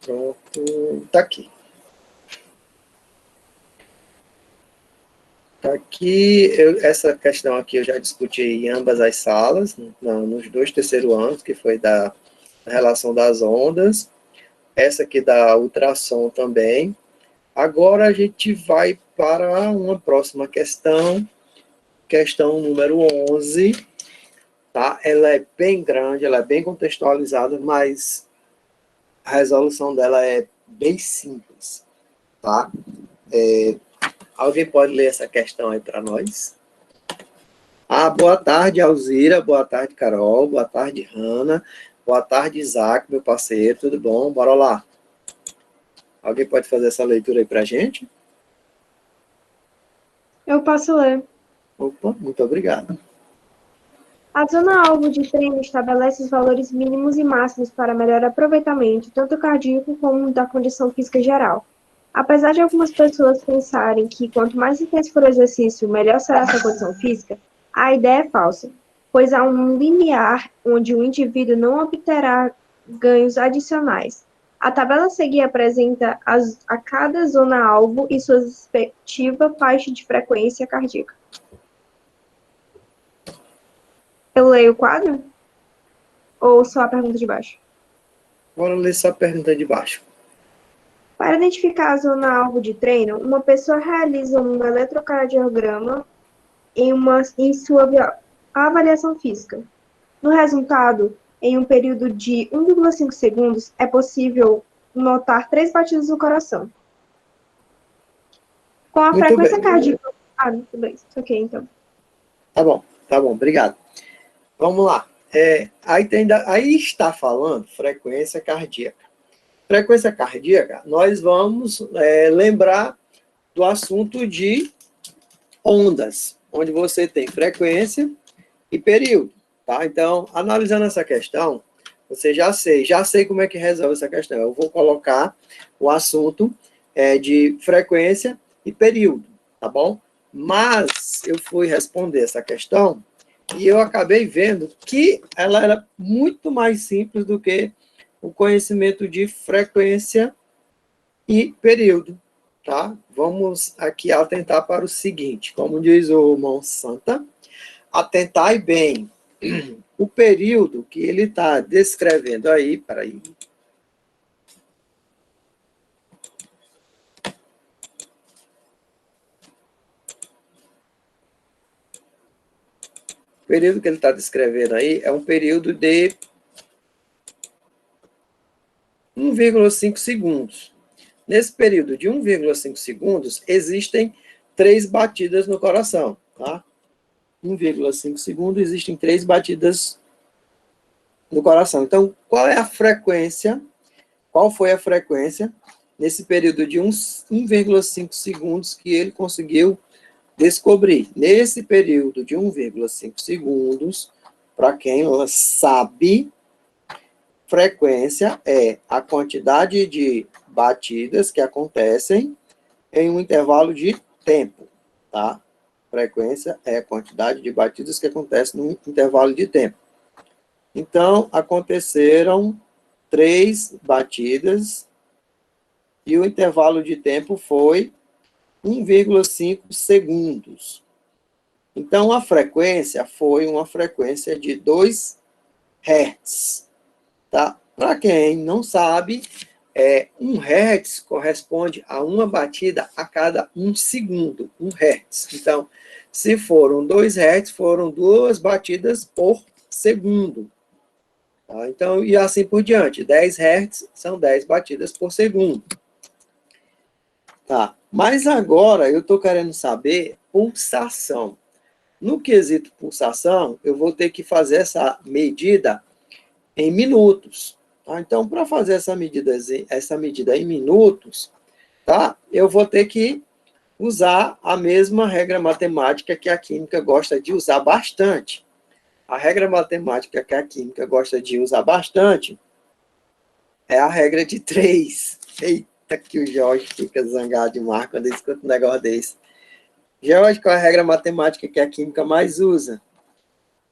Pronto, tá aqui. Tá aqui, essa questão aqui eu já discuti em ambas as salas, nos 2 terceiros anos, que foi da relação das ondas, essa aqui da ultrassom também. Agora a gente vai para uma próxima questão, questão número 11, tá? Ela é bem grande, ela é bem contextualizada, mas a resolução dela é bem simples, tá? Alguém pode ler essa questão aí para nós? Boa tarde, Alzira. Boa tarde, Carol. Boa tarde, Hanna. Boa tarde, Isaac, meu parceiro. Tudo bom? Bora lá. Alguém pode fazer essa leitura aí para a gente? Eu posso ler. Opa, muito obrigado. A zona-alvo de treino estabelece os valores mínimos e máximos para melhor aproveitamento, tanto cardíaco como da condição física geral. Apesar de algumas pessoas pensarem que quanto mais intenso for o exercício, melhor será essa condição física, a ideia é falsa, pois há um limiar onde o indivíduo não obterá ganhos adicionais. A tabela a seguir apresenta a cada zona-alvo e sua respectiva faixa de frequência cardíaca. Eu leio o quadro? Ou só a pergunta de baixo? Bora ler só a pergunta de baixo. Para identificar a zona-alvo de treino, uma pessoa realiza um eletrocardiograma em sua avaliação física. No resultado, em um período de 1,5 segundos, é possível notar 3 batidas do coração. Com a Muito frequência bem. cardíaca... tudo bem. Ok, então. Tá bom, obrigado. Vamos lá. Aí está falando frequência cardíaca. Frequência cardíaca, nós vamos lembrar do assunto de ondas, onde você tem frequência e período, tá? Então, analisando essa questão, você já sei como é que resolve essa questão. Eu vou colocar o assunto de frequência e período, tá bom? Mas eu fui responder essa questão e eu acabei vendo que ela era muito mais simples do que o conhecimento de frequência e período, tá? Vamos aqui atentar para o seguinte, como diz o irmão Santa, atentai bem. O período que ele está descrevendo aí, peraí. O período que ele está descrevendo aí é um período de 1,5 segundos. Nesse período de 1,5 segundos, existem 3 batidas no coração, tá? 1,5 segundos, existem 3 batidas no coração. Então, qual é a frequência? Qual foi a frequência nesse período de 1,5 segundos que ele conseguiu descobrir? Nesse período de 1,5 segundos, para quem sabe, frequência é a quantidade de batidas que acontecem em um intervalo de tempo, tá? Frequência é a quantidade de batidas que acontecem num intervalo de tempo. Então, aconteceram 3 batidas e o intervalo de tempo foi 1,5 segundos. Então, a frequência foi uma frequência de 2 Hz. Tá? Para quem não sabe, 1 Hz corresponde a uma batida a cada 1 segundo, 1 Hz. Então, se foram 2 Hz, foram 2 batidas por segundo. Tá? Então, e assim por diante, 10 Hz são 10 batidas por segundo. Tá? Mas agora eu estou querendo saber pulsação. No quesito pulsação, eu vou ter que fazer essa medida em minutos. Tá? Então, para fazer essa medida em minutos, tá? Eu vou ter que usar a mesma regra matemática que a química gosta de usar bastante. A regra matemática que a química gosta de usar bastante é a regra de 3. Eita, que o Jorge fica zangado demais quando ele escuta um negócio desse. Jorge, qual é a regra matemática que a química mais usa?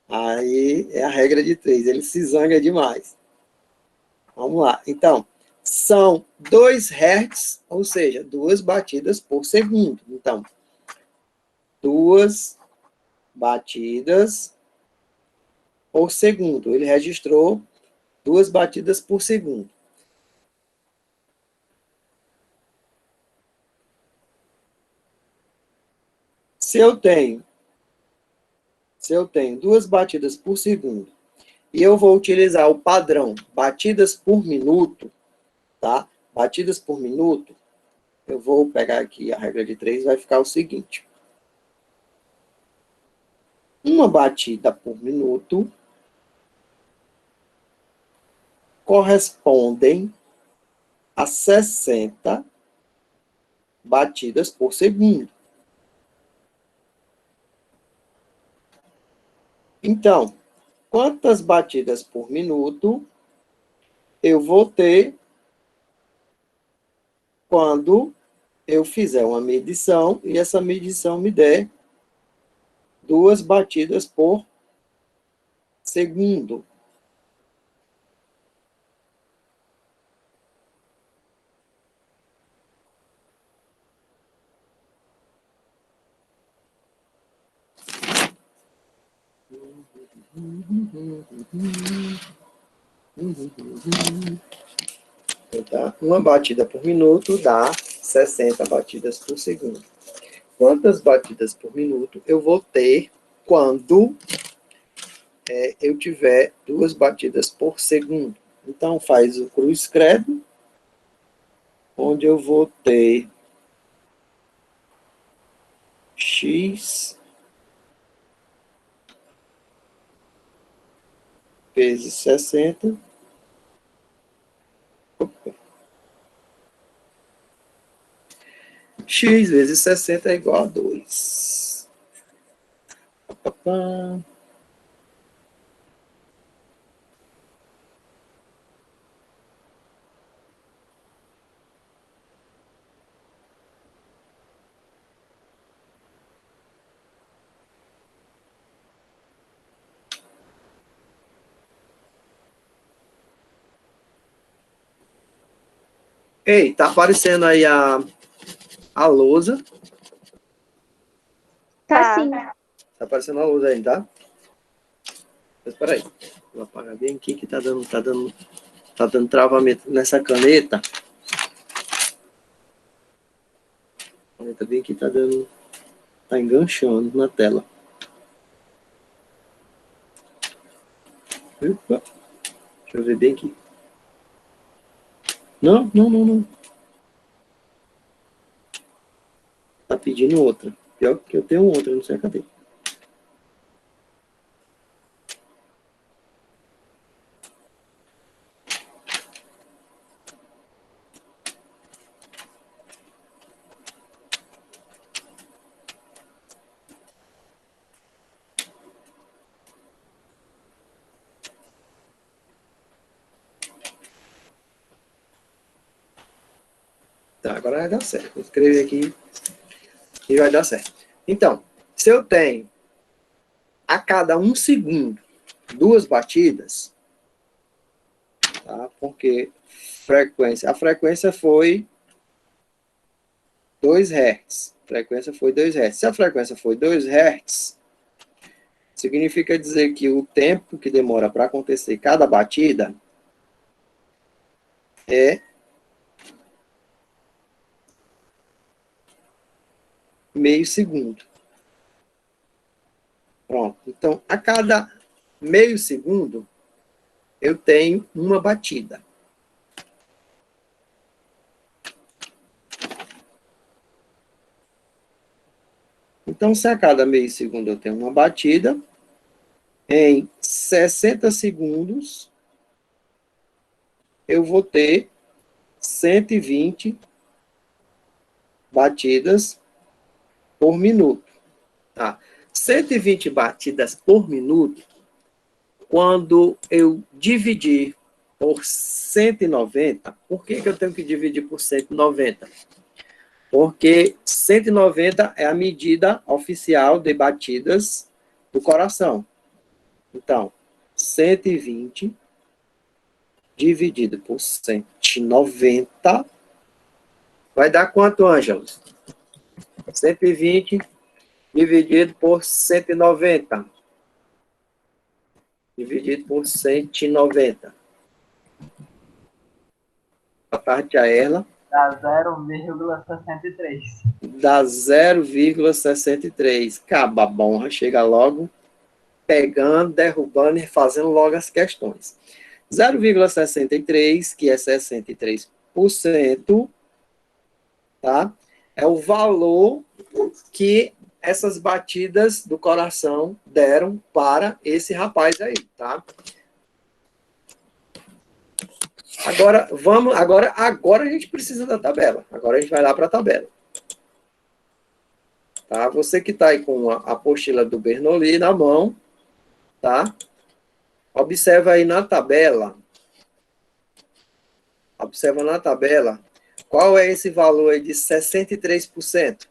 Aí é a regra de 3. Ele se zanga demais. Vamos lá. Então, são 2 Hz, ou seja, 2 batidas por segundo. Então, 2 batidas por segundo. Ele registrou 2 batidas por segundo. Se eu tenho 2 batidas por segundo e eu vou utilizar o padrão batidas por minuto, tá? Batidas por minuto, eu vou pegar aqui a regra de 3, vai ficar o seguinte. Uma batida por minuto correspondem a 60 batidas por segundo. Então, quantas batidas por minuto eu vou ter quando eu fizer uma medição e essa medição me der 2 batidas por segundo? Então, uma batida por minuto dá 60 batidas por segundo. Quantas batidas por minuto eu vou ter quando eu tiver 2 batidas por segundo? Então, faz o cruz credo, onde eu vou ter x vezes 60. X vezes 60 é igual a 2. Ei, tá aparecendo aí a lousa. Tá sim. Tá aparecendo a lousa aí, tá? Mas espera aí. Vou apagar bem aqui que tá dando travamento nessa caneta. A caneta bem aqui tá enganchando na tela. Opa. Deixa eu ver bem aqui. Não. Tá pedindo outra. Pior que eu tenho outra, não sei cadê. Tá, agora vai dar certo. Vou escrever aqui e vai dar certo. Então, se eu tenho a cada 1 segundo 2 batidas, tá? Porque a frequência foi 2 Hz. A frequência foi 2 Hz. Se a frequência foi 2 Hz, significa dizer que o tempo que demora para acontecer cada batida é meio segundo. Pronto. Então, a cada meio segundo, eu tenho uma batida. Então, se a cada meio segundo eu tenho uma batida, em 60 segundos, eu vou ter 120 batidas por minuto. Tá? 120 batidas por minuto, quando eu dividir por 190, por que eu tenho que dividir por 190? Porque 190 é a medida oficial de batidas do coração. Então, 120 dividido por 190 vai dar quanto, Ângelo? 120 dividido por 190. Dividido por 190. Boa tarde a ela. Dá 0,63. Dá 0,63. Caba bom, chega logo pegando, derrubando e fazendo logo as questões. 0,63, que é 63%, tá? É o valor que essas batidas do coração deram para esse rapaz aí, tá? Agora, agora a gente precisa da tabela. Agora a gente vai lá para a tabela. Tá? Você que está aí com a apostila do Bernoulli na mão, tá? Observa aí na tabela. Observa na tabela. Qual é esse valor aí de 63%?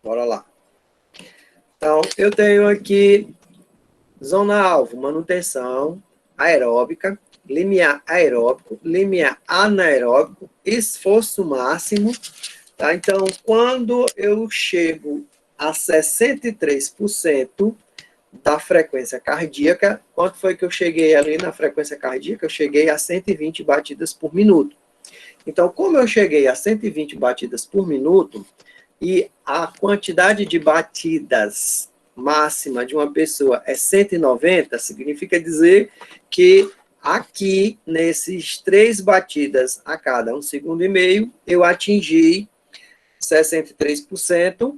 Bora lá. Então, eu tenho aqui zona-alvo, manutenção aeróbica, limiar aeróbico, limiar anaeróbico, esforço máximo. Tá? Então, quando eu chego a 63% da frequência cardíaca, quanto foi que eu cheguei ali na frequência cardíaca? Eu cheguei a 120 batidas por minuto. Então, como eu cheguei a 120 batidas por minuto, e a quantidade de batidas máxima de uma pessoa é 190, significa dizer que aqui, nesses 3 batidas a cada 1,5 segundos, eu atingi 63%,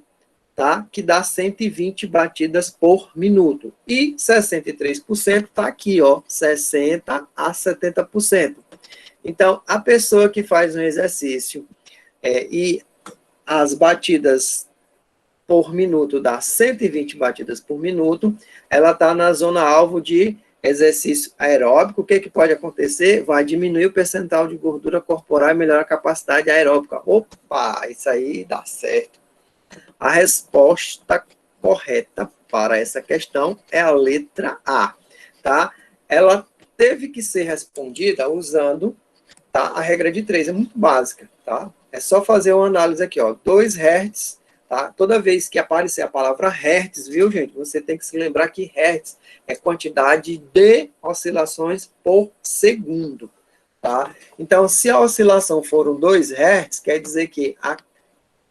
tá? Que dá 120 batidas por minuto. E 63% está aqui, ó, 60% a 70%. Então, a pessoa que faz um exercício e as batidas por minuto dá 120 batidas por minuto, ela está na zona alvo de exercício aeróbico. O que, que pode acontecer? Vai diminuir o percentual de gordura corporal e melhorar a capacidade aeróbica. Opa, isso aí dá certo. A resposta correta para essa questão é a letra A, tá? Ela teve que ser respondida usando, tá, a regra de 3, é muito básica, tá? É só fazer uma análise aqui, ó, 2 Hz, tá? Toda vez que aparecer a palavra Hertz, viu, gente? Você tem que se lembrar que Hertz é quantidade de oscilações por segundo, tá? Então, se a oscilação for 2 Hz, quer dizer que a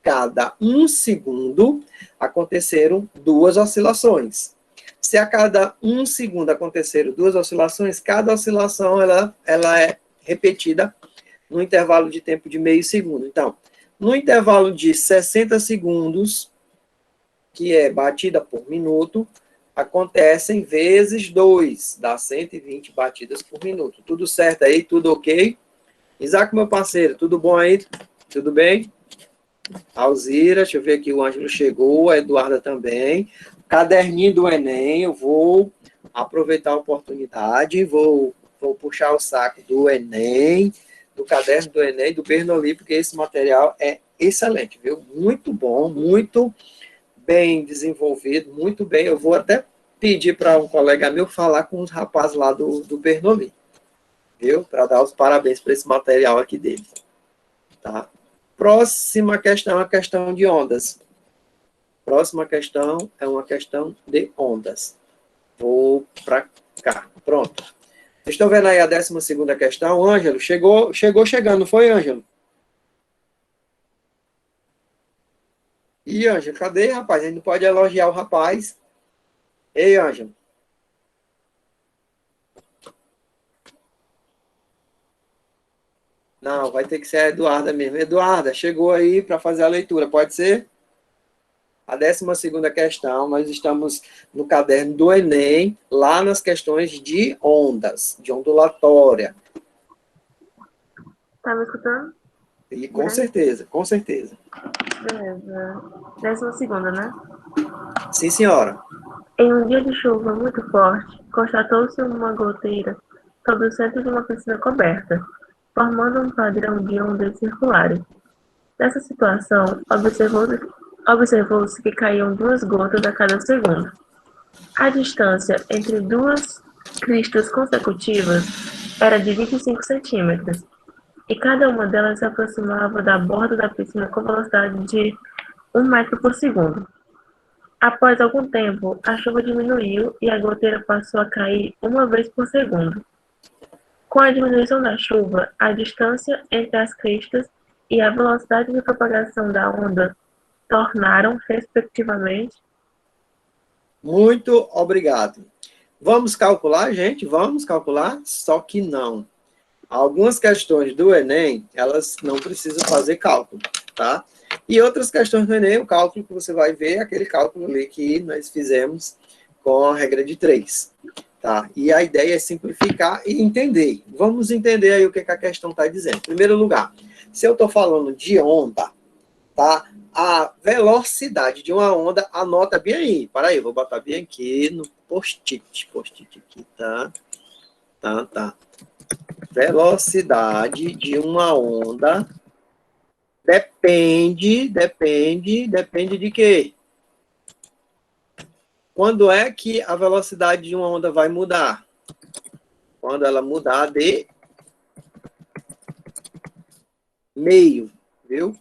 cada 1 segundo aconteceram 2 oscilações. Se a cada 1 segundo aconteceram 2 oscilações, cada oscilação ela é repetida no intervalo de tempo de meio segundo. Então, no intervalo de 60 segundos, que é batida por minuto, acontecem vezes 2, dá 120 batidas por minuto. Tudo certo aí? Tudo ok? Isaac, meu parceiro, tudo bom aí? Tudo bem? Alzira, deixa eu ver aqui, o Ângelo chegou, a Eduarda também. Caderninho do Enem, eu vou aproveitar a oportunidade, vou puxar o saco do Enem, do caderno do Enem, do Bernoulli, porque esse material é excelente, viu? Muito bom, muito bem desenvolvido, muito bem. Eu vou até pedir para um colega meu falar com os rapazes lá do Bernoulli, viu? Para dar os parabéns para esse material aqui dele. Tá? Próxima questão é uma questão de ondas. Próxima questão é uma questão de ondas. Vou para cá. Pronto. Vocês estão vendo aí a 12ª questão? Ângelo, chegou chegando, não foi, Ângelo? Ih, Ângelo, cadê, rapaz? A gente não pode elogiar o rapaz. Ei, Ângelo. Não, vai ter que ser a Eduarda mesmo. Eduarda, chegou aí para fazer a leitura, pode ser? A 12ª questão, nós estamos no caderno do Enem, lá nas questões de ondas, de ondulatória. Tá me escutando? E com certeza, com certeza. Beleza. 12ª, né? Sim, senhora. Em um dia de chuva muito forte, constatou-se uma goteira sobre o centro de uma piscina coberta, formando um padrão de ondas circulares. Nessa situação, observou-se que caíam 2 gotas a cada segundo. A distância entre duas cristas consecutivas era de 25 centímetros, e cada uma delas se aproximava da borda da piscina com velocidade de 1 metro por segundo. Após algum tempo, a chuva diminuiu e a goteira passou a cair 1 vez por segundo. Com a diminuição da chuva, a distância entre as cristas e a velocidade de propagação da onda tornaram, respectivamente. Muito obrigado. Vamos calcular, gente? Vamos calcular? Só que não. Algumas questões do Enem, elas não precisam fazer cálculo, tá? E outras questões do Enem, o cálculo que você vai ver é aquele cálculo ali que nós fizemos com a regra de 3, tá? E a ideia é simplificar e entender. Vamos entender aí o que a questão está dizendo. Em primeiro lugar, se eu estou falando de onda, tá? A velocidade de uma onda, anota bem aí. Para aí, vou botar bem aqui no post-it. Post-it aqui, tá? Tá. Velocidade de uma onda depende de quê? Quando é que a velocidade de uma onda vai mudar? Quando ela mudar de meio, viu?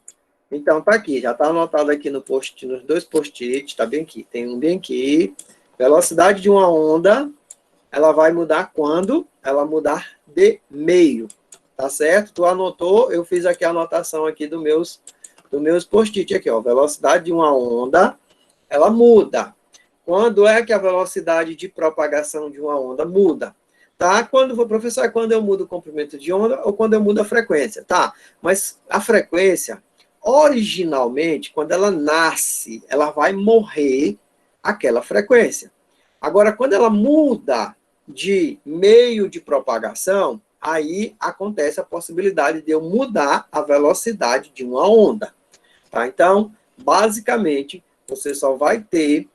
Então, tá aqui, já tá anotado aqui no post, nos dois post-its, tá bem aqui. Tem um bem aqui. Velocidade de uma onda, ela vai mudar quando ela mudar de meio. Tá certo? Tu anotou, eu fiz aqui a anotação aqui dos meus post-it aqui, ó. Velocidade de uma onda, ela muda. Quando é que a velocidade de propagação de uma onda muda? Tá? Professor, é quando eu mudo o comprimento de onda ou quando eu mudo a frequência? Tá, mas a frequência, originalmente, quando ela nasce, ela vai morrer aquela frequência. Agora, quando ela muda de meio de propagação, aí acontece a possibilidade de eu mudar a velocidade de uma onda. Tá? Então, basicamente, você só vai ter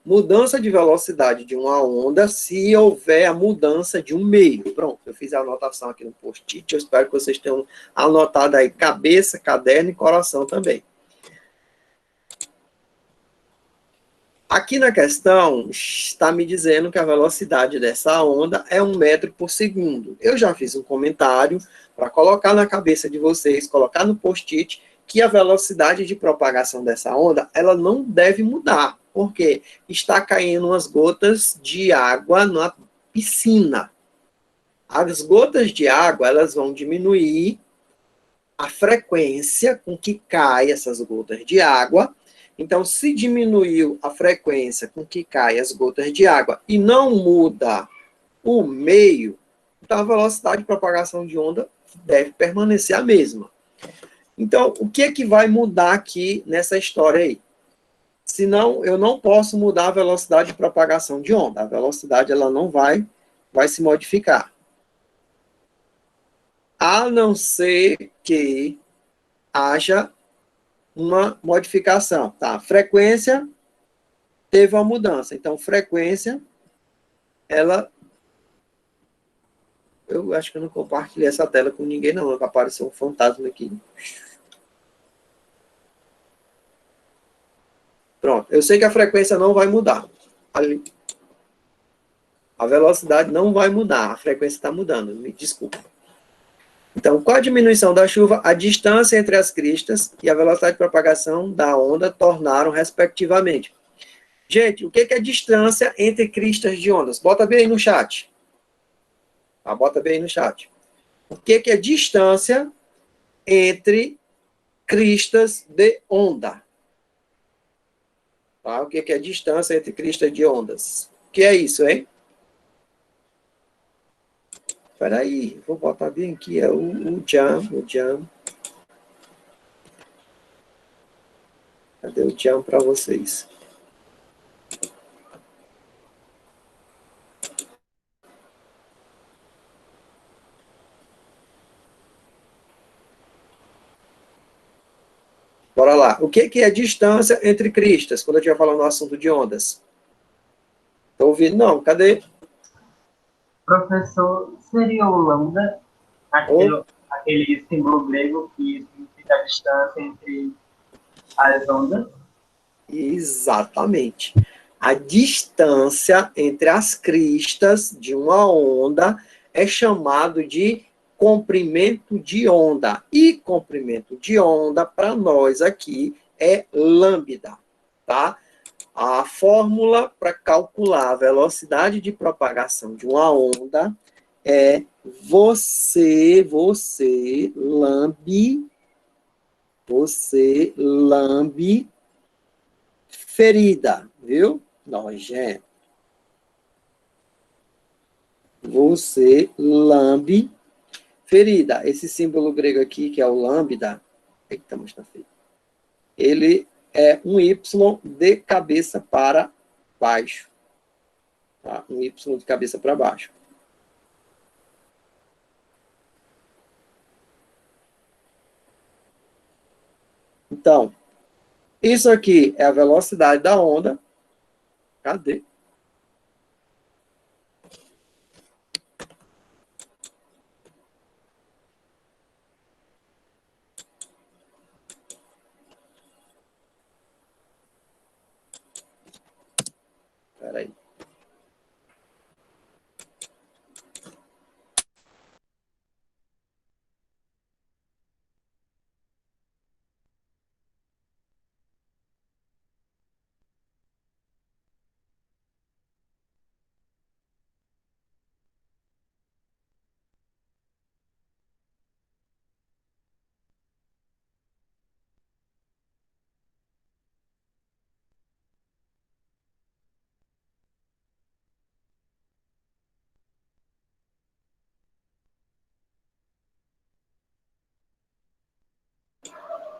mudança de velocidade de uma onda se houver a mudança de um meio. Pronto, eu fiz a anotação aqui no post-it, eu espero que vocês tenham anotado aí cabeça, caderno e coração também. Aqui na questão, está me dizendo que a velocidade dessa onda é 1 metro por segundo. Eu já fiz um comentário para colocar na cabeça de vocês, colocar no post-it, que a velocidade de propagação dessa onda, ela não deve mudar, porque está caindo umas gotas de água na piscina. As gotas de água, elas vão diminuir a frequência com que caem essas gotas de água. Então, se diminuiu a frequência com que caem as gotas de água e não muda o meio, então a velocidade de propagação de onda deve permanecer a mesma. Então, o que é que vai mudar aqui nessa história aí? Senão, eu não posso mudar a velocidade de propagação de onda. A velocidade, ela não vai se modificar. A não ser que haja uma modificação, tá? Frequência teve uma mudança. Então, frequência, ela... Eu acho que eu não compartilhei essa tela com ninguém, não. Apareceu um fantasma aqui. Pronto. Eu sei que a frequência não vai mudar. A velocidade não vai mudar. A frequência está mudando. Me desculpa. Então, com a diminuição da chuva, a distância entre as cristas e a velocidade de propagação da onda tornaram, respectivamente. Gente, o que é distância entre cristas de ondas? Bota bem aí no chat. Tá? Bota bem aí no chat. O que é distância entre cristas de onda? Tá? O que é distância entre cristas de ondas? O que é isso, hein? Espera aí, vou botar bem aqui, é o jam. Cadê o jam para vocês? Bora lá. O que é a distância entre cristas, quando eu estiver falando no assunto de ondas? Estão ouvindo? Não, cadê? Professor, seria o lambda, aquele símbolo grego que significa a distância entre as ondas? Exatamente. A distância entre as cristas de uma onda é chamado de comprimento de onda. E comprimento de onda, para nós aqui, é lambda, tá? A fórmula para calcular a velocidade de propagação de uma onda é você lambe ferida, viu? Nojento. Você lambe ferida. Esse símbolo grego aqui, que é o lambda, eita, mas tá feio. Ele é um Y de cabeça para baixo. Tá? Um Y de cabeça para baixo. Então, isso aqui é a velocidade da onda. Cadê? Espera aí.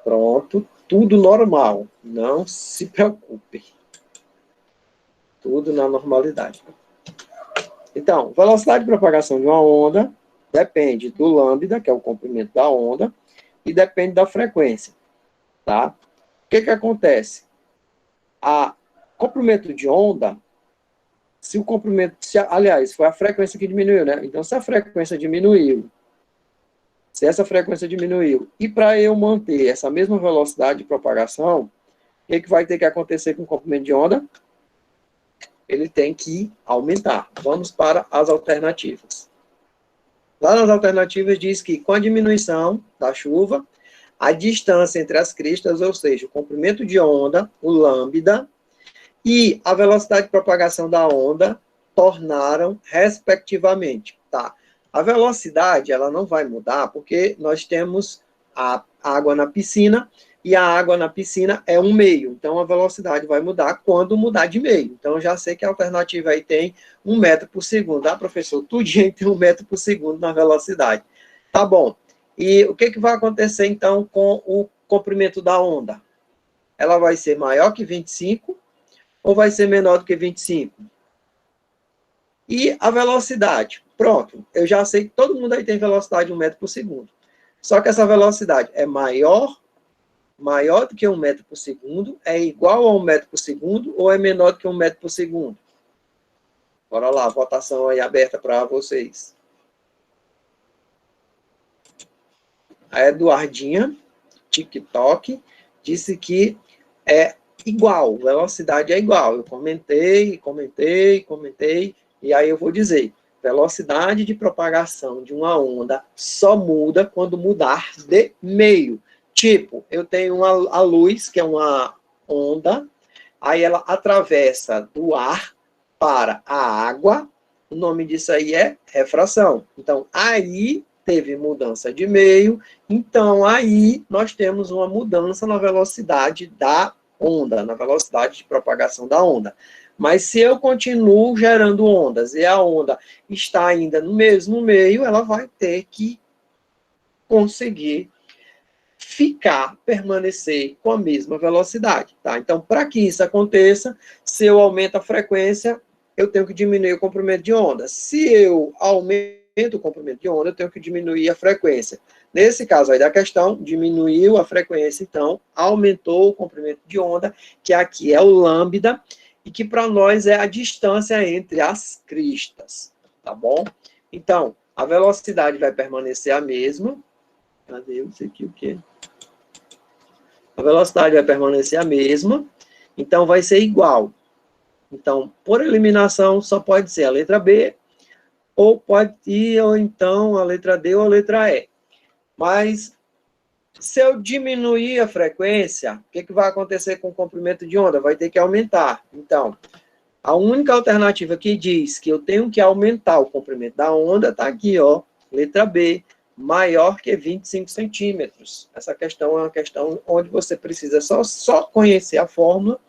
Pronto, tudo normal. Não se preocupe. Tudo na normalidade. Então, velocidade de propagação de uma onda depende do lambda, que é o comprimento da onda, e depende da frequência, tá? O que acontece? A comprimento de onda, se o comprimento, aliás, foi a frequência que diminuiu, né? Então, se a frequência diminuiu, se essa frequência diminuiu, e para eu manter essa mesma velocidade de propagação, o que vai ter que acontecer com o comprimento de onda? Ele tem que aumentar. Vamos para as alternativas. Lá nas alternativas diz que com a diminuição da chuva, a distância entre as cristas, ou seja, o comprimento de onda, o lambda, e a velocidade de propagação da onda tornaram respectivamente, tá? A velocidade, ela não vai mudar, porque nós temos a água na piscina, e a água na piscina é 1 meio. Então, a velocidade vai mudar quando mudar de meio. Então, eu já sei que a alternativa aí tem 1 metro por segundo. Ah, professor, tudinho tem 1 metro por segundo na velocidade. Tá bom. E o que vai acontecer, então, com o comprimento da onda? Ela vai ser maior que 25 ou vai ser menor do que 25? E a velocidade? Pronto, eu já sei que todo mundo aí tem velocidade de 1 metro por segundo. Só que essa velocidade é maior do que 1 metro por segundo, é igual a 1 metro por segundo ou é menor do que 1 metro por segundo? Bora lá, votação aí aberta para vocês. A Eduardinha, TikTok, disse que é igual, velocidade é igual. Eu comentei, e aí eu vou dizer, velocidade de propagação de uma onda só muda quando mudar de meio. Tipo, eu tenho a luz, que é uma onda, aí ela atravessa do ar para a água, o nome disso aí é refração. Então, aí teve mudança de meio, então aí nós temos uma mudança na velocidade da onda, na velocidade de propagação da onda. Mas se eu continuo gerando ondas e a onda está ainda no mesmo meio, ela vai ter que conseguir permanecer com a mesma velocidade, tá? Então, para que isso aconteça, se eu aumento a frequência, eu tenho que diminuir o comprimento de onda. Se eu aumento o comprimento de onda, eu tenho que diminuir a frequência. Nesse caso aí da questão, diminuiu a frequência, então, aumentou o comprimento de onda, que aqui é o lambda, e que para nós é a distância entre as cristas, tá bom? Então, a velocidade vai permanecer a mesma. Cadê isso aqui, o quê? A velocidade vai permanecer a mesma. Então, vai ser igual. Então, por eliminação, só pode ser a letra B, ou pode ir, ou então a letra D ou a letra E. Mas, se eu diminuir a frequência, o que vai acontecer com o comprimento de onda? Vai ter que aumentar. Então, a única alternativa que diz que eu tenho que aumentar o comprimento da onda está aqui, ó, letra B, maior que 25 centímetros. Essa questão é uma questão onde você precisa só conhecer a fórmula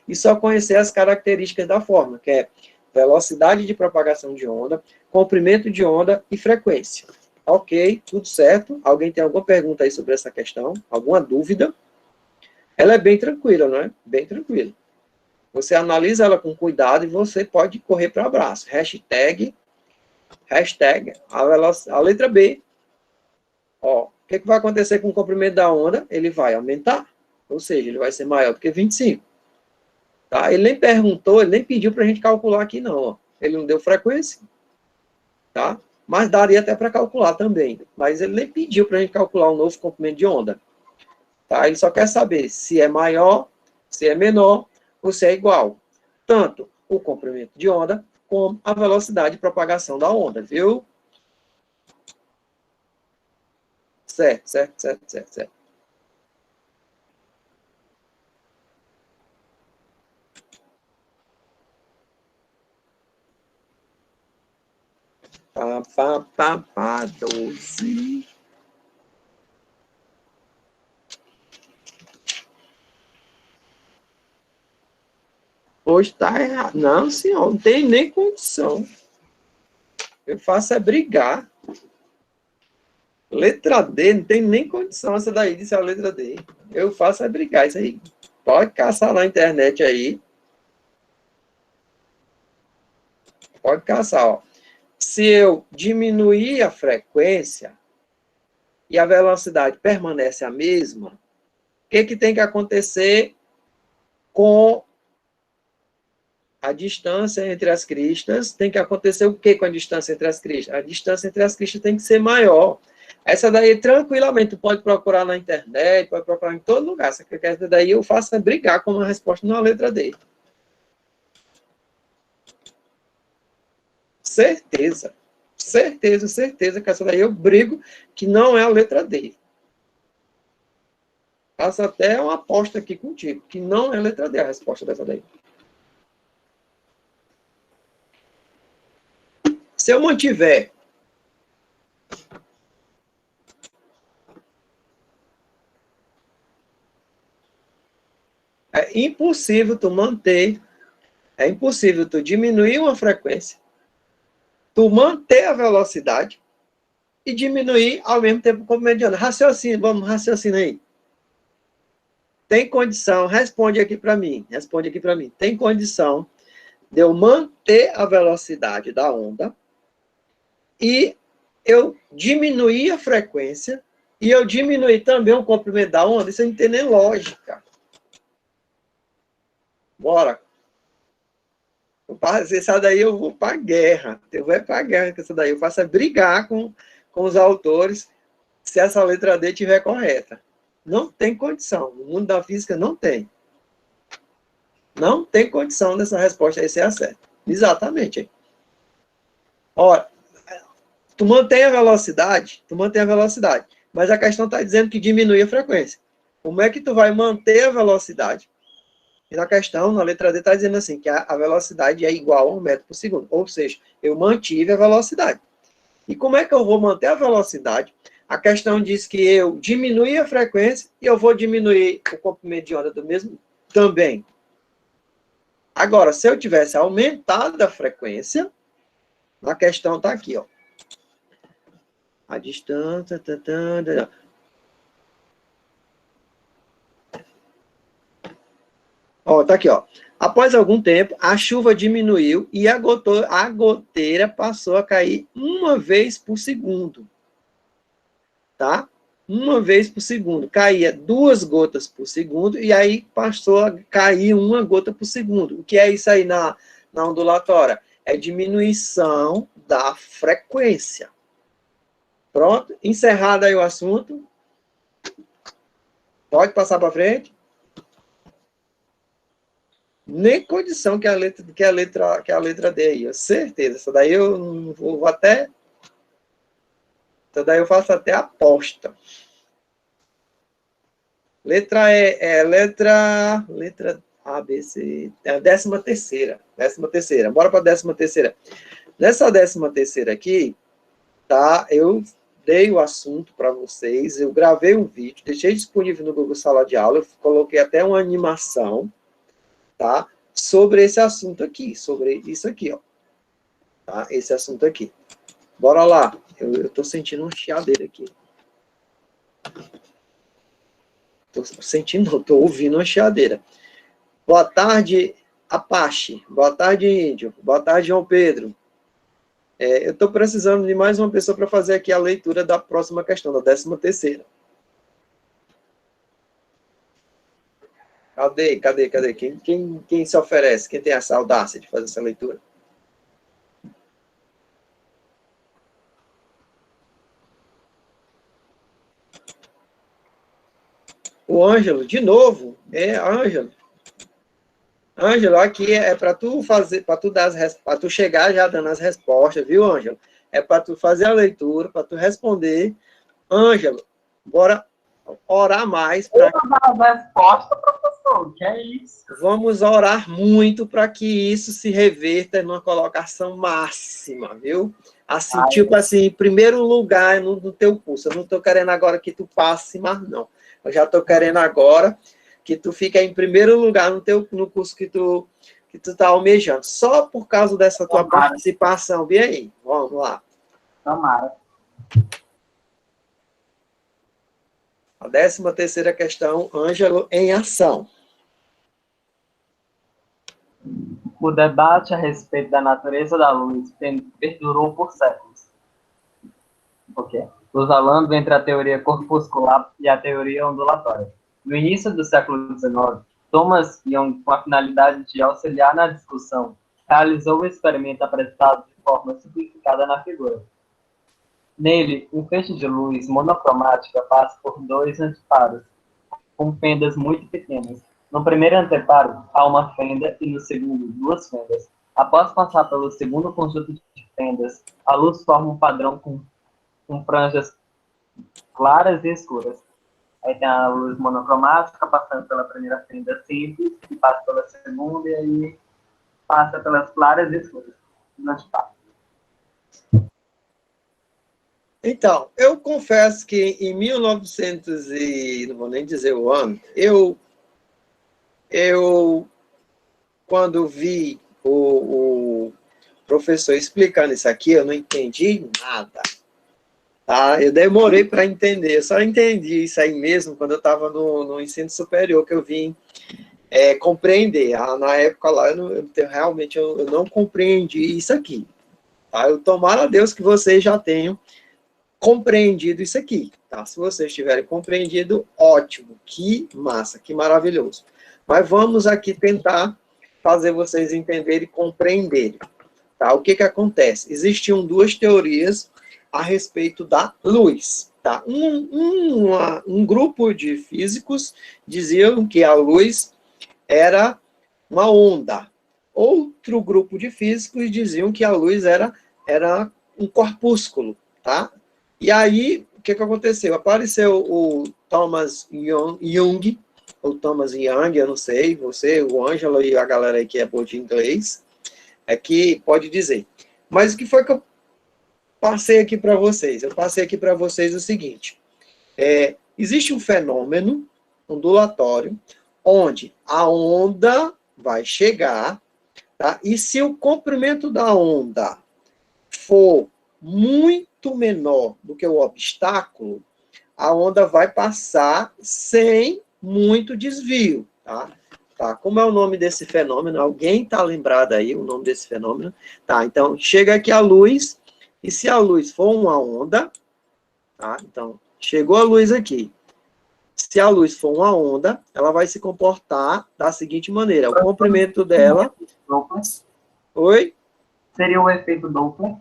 e só conhecer as características da fórmula, que é velocidade de propagação de onda, comprimento de onda e frequência. Ok, tudo certo. Alguém tem alguma pergunta aí sobre essa questão? Alguma dúvida? Ela é bem tranquila, não é? Bem tranquila. Você analisa ela com cuidado e você pode correr para o abraço. Hashtag a letra B. Ó, o que vai acontecer com o comprimento da onda? Ele vai aumentar. Ou seja, ele vai ser maior do que 25. Tá? Ele nem perguntou, ele nem pediu para a gente calcular aqui, não. Ó. Ele não deu frequência. Tá? Mas daria até para calcular também. Mas ele nem pediu para a gente calcular um novo comprimento de onda. Tá? Ele só quer saber se é maior, se é menor ou se é igual. Tanto o comprimento de onda como a velocidade de propagação da onda, viu? Certo. Pá, 12. Hoje está errado. Não, senhor, não tem nem condição. Eu faço é brigar. Letra D, não tem nem condição essa daí de ser a letra D. Eu faço é brigar isso aí. Pode caçar na internet aí. Pode caçar, ó. Se eu diminuir a frequência e a velocidade permanece a mesma, o que tem que acontecer com a distância entre as cristas? Tem que acontecer o que com a distância entre as cristas? A distância entre as cristas tem que ser maior. Essa daí, tranquilamente, tu pode procurar na internet, pode procurar em todo lugar. Essa daí eu faço é brigar com uma resposta na letra D. Certeza que essa daí eu brigo que não é a letra D. Faço até uma aposta aqui contigo, que não é a letra D a resposta dessa daí. Se eu mantiver é impossível tu diminuir uma frequência, tu manter a velocidade e diminuir ao mesmo tempo o comprimento de onda. Vamos raciocinar aí. Tem condição, responde aqui para mim. Tem condição de eu manter a velocidade da onda e eu diminuir a frequência e eu diminuir também o comprimento da onda? Isso não tem nem lógica. Bora. Essa daí eu vou para a guerra. Eu vou para a guerra com essa daí. Eu faço é brigar com os autores se essa letra D estiver correta. Não tem condição. No mundo da física não tem. Não tem condição dessa resposta aí ser a certa. Exatamente. Ora, tu mantém a velocidade, mas a questão está dizendo que diminui a frequência. Como é que tu vai manter a velocidade? E na questão, na letra D, está dizendo assim, que a velocidade é igual a 1 metro por segundo. Ou seja, eu mantive a velocidade. E como é que eu vou manter a velocidade? A questão diz que eu diminui a frequência e eu vou diminuir o comprimento de onda do mesmo também. Agora, se eu tivesse aumentado a frequência, a questão está aqui, ó. A distância... Ó, tá aqui, ó. Após algum tempo, a chuva diminuiu e a goteira passou a cair 1 vez por segundo. Tá? 1 vez por segundo. Caía 2 gotas por segundo e aí passou a cair 1 gota por segundo. O que é isso aí na ondulatória? É diminuição da frequência. Pronto? Encerrado aí o assunto. Pode passar para frente. Nem condição que a letra D aí, certeza. Essa daí eu não vou até... Essa daí eu faço até aposta. Letra letra A, B, C, é a 13ª. 13ª. Bora para a 13ª. Nessa 13ª aqui, tá? Eu dei o assunto para vocês, eu gravei um vídeo, deixei disponível no Google Sala de Aula, eu coloquei até uma animação, tá? Sobre esse assunto aqui, sobre isso aqui, ó. Tá? Esse assunto aqui. Bora lá. Eu tô sentindo um chiadeiro aqui. Tô ouvindo uma chiadeira. Boa tarde, Apache. Boa tarde, Índio. Boa tarde, João Pedro. Eu estou precisando de mais uma pessoa para fazer aqui a leitura da próxima questão, da 13ª. Cadê? Quem se oferece? Quem tem essa audácia de fazer essa leitura? O Ângelo, de novo. Ângelo. Ângelo, aqui é para tu fazer, para tu chegar já dando as respostas, viu, Ângelo? É para tu fazer a leitura, para tu responder. Ângelo, bora orar mais para resposta, professor, que é isso? Vamos orar muito para que isso se reverta numa colocação máxima, viu? Assim, tipo assim, em primeiro lugar no teu curso. Eu não estou querendo agora que tu passe mais, não. Eu já estou querendo agora que tu fique em primeiro lugar no curso que tu tá almejando. Só por causa dessa tua participação. Vem aí, vamos lá. Tomara. A 13ª questão, Ângelo em ação. O debate a respeito da natureza da luz perdurou por séculos. Cruzalando entre a teoria corpuscular e a teoria ondulatória. No início do século XIX, Thomas Young, com a finalidade de auxiliar na discussão, realizou o experimento apresentado de forma simplificada na figura. Nele, um feixe de luz monocromática passa por dois anteparos, com fendas muito pequenas. No primeiro anteparo, há uma fenda e no segundo, duas fendas. Após passar pelo segundo conjunto de fendas, a luz forma um padrão com franjas claras e escuras. Aí tem a luz monocromática passando pela primeira fenda simples, e passa pela segunda, e aí passa pelas claras e escuras. Então, eu confesso que em 1900 e... não vou nem dizer o ano, eu quando vi o professor explicando isso aqui, eu não entendi nada. Tá? Eu demorei para entender, eu só entendi isso aí mesmo quando eu estava no ensino superior, que eu vim compreender. Na época lá, realmente eu não compreendi isso aqui. Tá? Eu tomara a Deus que vocês já tenham compreendido isso aqui. Tá? Se vocês tiverem compreendido, ótimo, que massa, que maravilhoso. Mas vamos aqui tentar fazer vocês entenderem e compreenderem. Tá? O que acontece? Existiam duas teorias a respeito da luz. Tá? Um grupo de físicos diziam que a luz era uma onda. Outro grupo de físicos diziam que a luz era um corpúsculo. Tá? E aí, o que aconteceu? Apareceu o Thomas Young, ou Thomas Young, eu não sei, você, o Ângelo e a galera aí que é boa de inglês, que pode dizer. Mas o que foi que eu passei aqui para vocês? Eu passei aqui para vocês o seguinte. Existe um fenômeno ondulatório, onde a onda vai chegar, tá? E se o comprimento da onda for muito menor do que o obstáculo, a onda vai passar sem muito desvio, tá? Como é o nome desse fenômeno? Alguém está lembrado aí o nome desse fenômeno? Tá, então, chega aqui a luz, e se a luz for uma onda, tá? Então, chegou a luz aqui. Se a luz for uma onda, ela vai se comportar da seguinte maneira. O comprimento dela... Oi? Seria o efeito Doppler?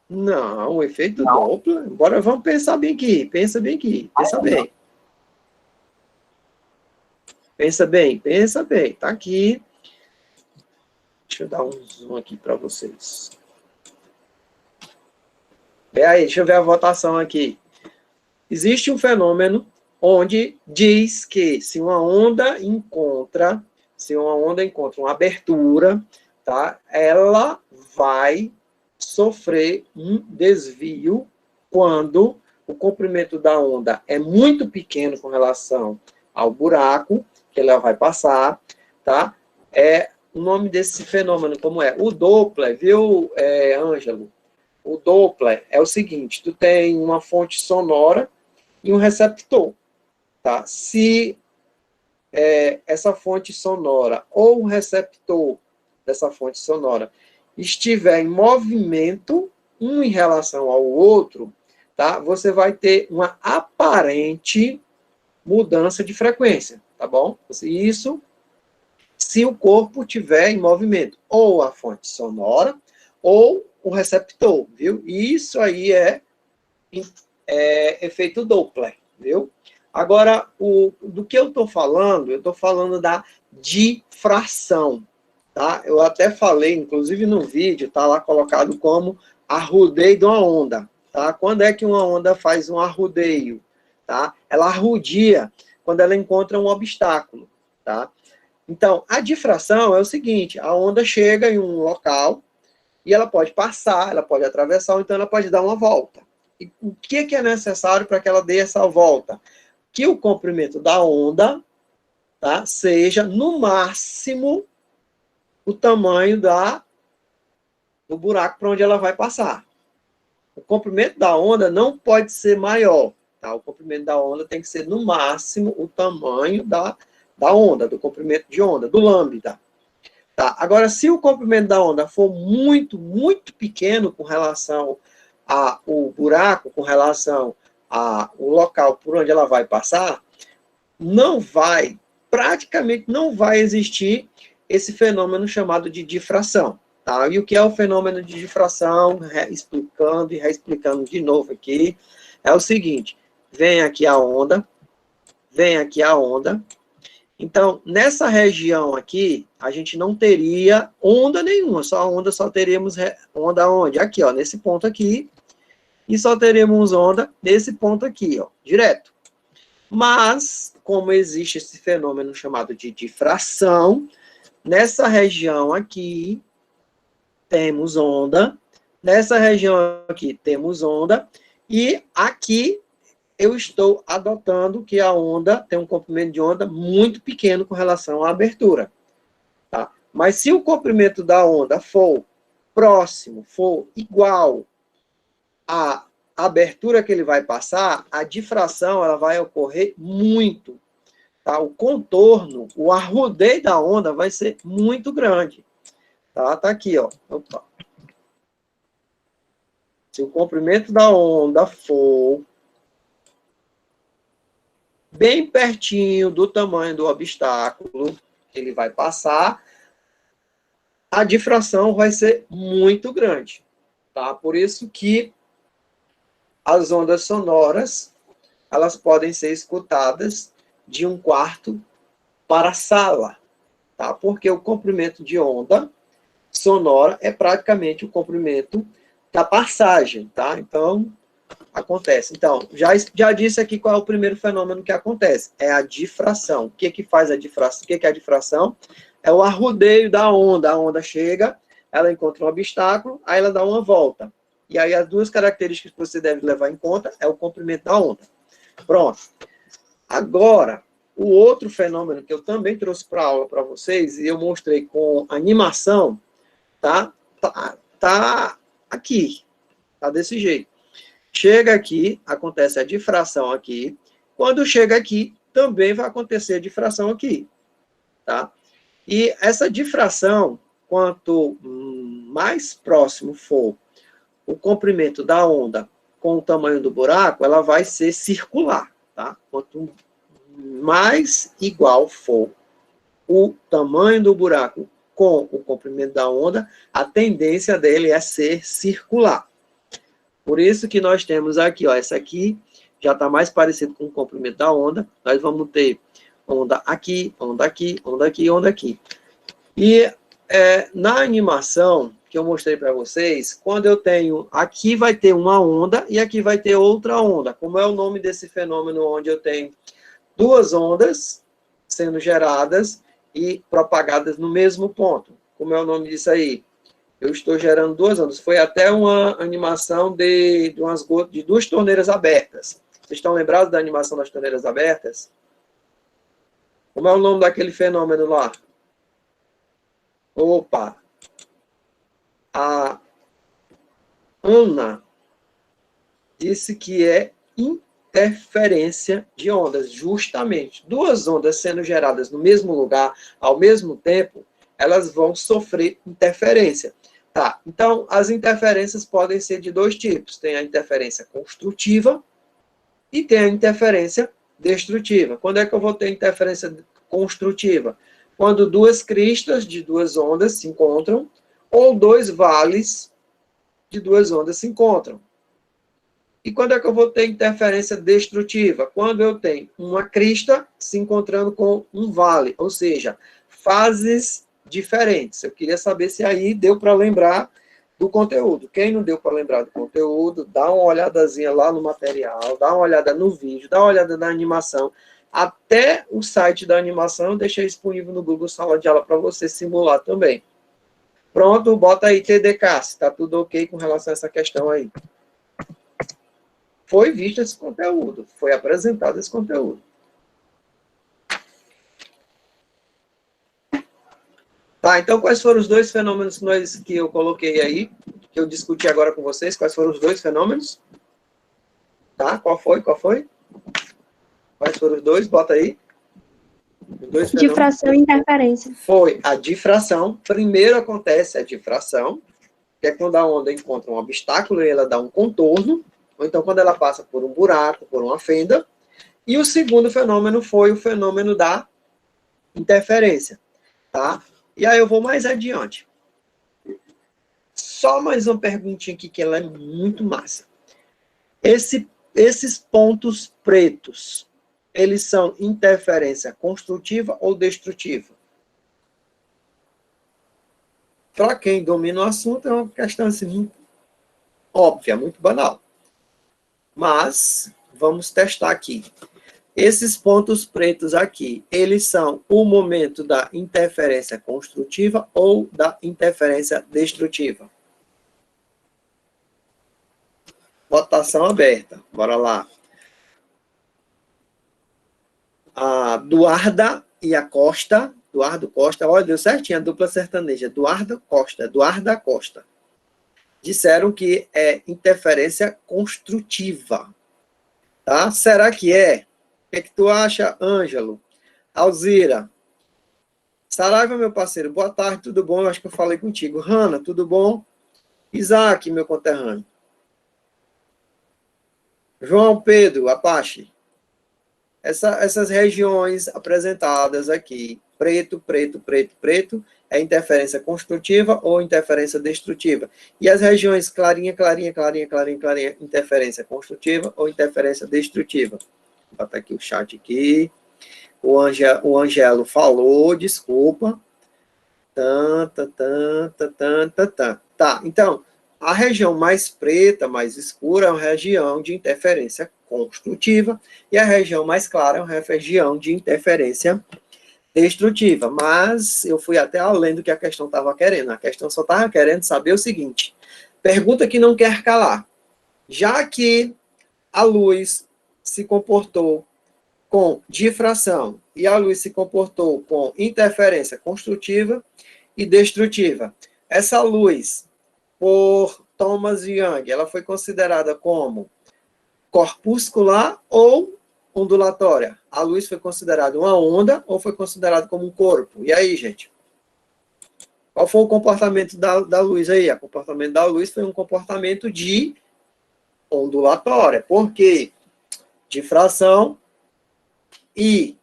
Não, o efeito Doppler... Agora vamos pensar bem aqui. Pensa bem aqui. Pensa bem. Pensa bem. Tá aqui. Deixa eu dar um zoom aqui para vocês. Vê aí, deixa eu ver a votação aqui. Existe um fenômeno onde diz que se uma onda encontra uma abertura, tá? Ela vai sofrer um desvio quando o comprimento da onda é muito pequeno com relação ao buraco que ela vai passar, tá? O nome desse fenômeno, como é? O Doppler, viu, Ângelo? O Doppler é o seguinte, tu tem uma fonte sonora e um receptor, tá? Se essa fonte sonora ou o receptor dessa fonte sonora estiver em movimento, um em relação ao outro, tá? Você vai ter uma aparente mudança de frequência, tá bom? Isso se o corpo estiver em movimento, ou a fonte sonora, ou o receptor, viu? Isso aí é efeito Doppler, viu? Agora, do que eu estou falando da difração, tá? Eu até falei, inclusive no vídeo, tá lá colocado como arrudeio de uma onda, tá? Quando é que uma onda faz um arrudeio, tá? Ela arrudia quando ela encontra um obstáculo, tá? Então, a difração é o seguinte, a onda chega em um local e ela pode passar, ela pode atravessar, ou então ela pode dar uma volta. E o que é necessário para que ela dê essa volta? Que o comprimento da onda, tá, seja, no máximo, o tamanho do buraco para onde ela vai passar. O comprimento da onda não pode ser maior, tá? O comprimento da onda tem que ser, no máximo, o tamanho da onda, do comprimento de onda, do lambda. Tá? Agora, se o comprimento da onda for muito, muito pequeno com relação ao buraco, com relação ao local por onde ela vai passar, praticamente não vai existir esse fenômeno chamado de difração. Tá? E o que é o fenômeno de difração? Explicando e reexplicando de novo aqui, é o seguinte, vem aqui a onda, então, nessa região aqui, a gente não teria onda nenhuma, só teríamos onda onde? Aqui, ó, nesse ponto aqui, e só teremos onda nesse ponto aqui, ó, direto. Mas, como existe esse fenômeno chamado de difração, nessa região aqui, temos onda, nessa região aqui, temos onda, e aqui, eu estou adotando que a onda tem um comprimento de onda muito pequeno com relação à abertura. Tá? Mas se o comprimento da onda for próximo, for igual à abertura que ele vai passar, a difração ela vai ocorrer muito. Tá? O contorno, o arrudeio da onda vai ser muito grande. Tá aqui, ó. Opa. Se o comprimento da onda for bem pertinho do tamanho do obstáculo que ele vai passar, a difração vai ser muito grande, tá? Por isso que as ondas sonoras, elas podem ser escutadas de um quarto para a sala, tá? Porque o comprimento de onda sonora é praticamente o comprimento da passagem, tá? Então, acontece. Então, já disse aqui qual é o primeiro fenômeno que acontece. É a difração. O que faz a difração? O que é a difração? É o arrudeio da onda. A onda chega, ela encontra um obstáculo, aí ela dá uma volta. E aí as duas características que você deve levar em conta é o comprimento da onda. Pronto. Agora, o outro fenômeno que eu também trouxe para a aula para vocês, e eu mostrei com animação, tá aqui. Tá desse jeito. Chega aqui, acontece a difração aqui. Quando chega aqui, também vai acontecer a difração aqui. Tá? E essa difração, quanto mais próximo for o comprimento da onda com o tamanho do buraco, ela vai ser circular. Tá? Quanto mais igual for o tamanho do buraco com o comprimento da onda, a tendência dele é ser circular. Por isso que nós temos aqui, ó, essa aqui já está mais parecido com o comprimento da onda. Nós vamos ter onda aqui, onda aqui, onda aqui, onda aqui. E na animação que eu mostrei para vocês, quando eu tenho, aqui vai ter uma onda e aqui vai ter outra onda. Como é o nome desse fenômeno onde eu tenho duas ondas sendo geradas e propagadas no mesmo ponto? Como é o nome disso aí? Eu estou gerando duas ondas. Foi até uma animação de duas torneiras abertas. Vocês estão lembrados da animação das torneiras abertas? Como é o nome daquele fenômeno lá? Opa! A Ana disse que é interferência de ondas. Justamente, duas ondas sendo geradas no mesmo lugar, ao mesmo tempo, elas vão sofrer interferência. Tá, então, as interferências podem ser de dois tipos. Tem a interferência construtiva e tem a interferência destrutiva. Quando é que eu vou ter interferência construtiva? Quando duas cristas de duas ondas se encontram, ou dois vales de duas ondas se encontram. E quando é que eu vou ter interferência destrutiva? Quando eu tenho uma crista se encontrando com um vale, ou seja, fases diferentes. Eu queria saber se aí deu para lembrar do conteúdo. Quem não deu para lembrar do conteúdo, dá uma olhadazinha lá no material, dá uma olhada no vídeo, dá uma olhada na animação. Até o site da animação eu deixei disponível no Google Sala de Aula para você simular também. Pronto, bota aí TDK, se está tudo ok com relação a essa questão aí. Foi visto esse conteúdo, foi apresentado esse conteúdo. Tá, então quais foram os dois fenômenos que eu coloquei aí, que eu discuti agora com vocês? Quais foram os dois fenômenos? Tá, qual foi? Quais foram os dois? Bota aí. Os dois fenômenos. Difração e interferência. Foi a difração. Primeiro acontece a difração, que é quando a onda encontra um obstáculo e ela dá um contorno, ou então quando ela passa por um buraco, por uma fenda. E o segundo fenômeno foi o fenômeno da interferência, tá? E aí eu vou mais adiante. Só mais uma perguntinha aqui, que ela é muito massa. Esses pontos pretos, eles são interferência construtiva ou destrutiva? Para quem domina o assunto, é uma questão assim, muito óbvia, muito banal. Mas, vamos testar aqui. Esses pontos pretos aqui, eles são o momento da interferência construtiva ou da interferência destrutiva? Votação aberta. Bora lá. A Duarda e a Costa. Eduardo Costa. Olha, deu certinho a dupla sertaneja. Eduardo Costa. Eduarda Costa. Disseram que é interferência construtiva. Tá? Será que é? O que é que tu acha, Ângelo? Alzira. Saraiva, meu parceiro. Boa tarde, tudo bom? Eu acho que eu falei contigo. Hanna, tudo bom? Isaac, meu conterrâneo. João Pedro, Apache. Essas regiões apresentadas aqui, preto, preto, preto, preto, é interferência construtiva ou interferência destrutiva. E as regiões clarinha, clarinha, clarinha, clarinha, clarinha, interferência construtiva ou interferência destrutiva. Vou botar aqui o chat aqui. O Angelo falou, desculpa. Tá, então, a região mais preta, mais escura, é uma região de interferência construtiva, e a região mais clara é uma região de interferência destrutiva. Mas eu fui até além do que a questão estava querendo. A questão só estava querendo saber o seguinte: pergunta que não quer calar. Já que a luz se comportou com difração e a luz se comportou com interferência construtiva e destrutiva, essa luz, por Thomas Young, ela foi considerada como corpuscular ou ondulatória? A luz foi considerada uma onda ou foi considerada como um corpo? E aí, gente? Qual foi o comportamento da luz aí? O comportamento da luz foi um comportamento de ondulatória. Por quê? Difração e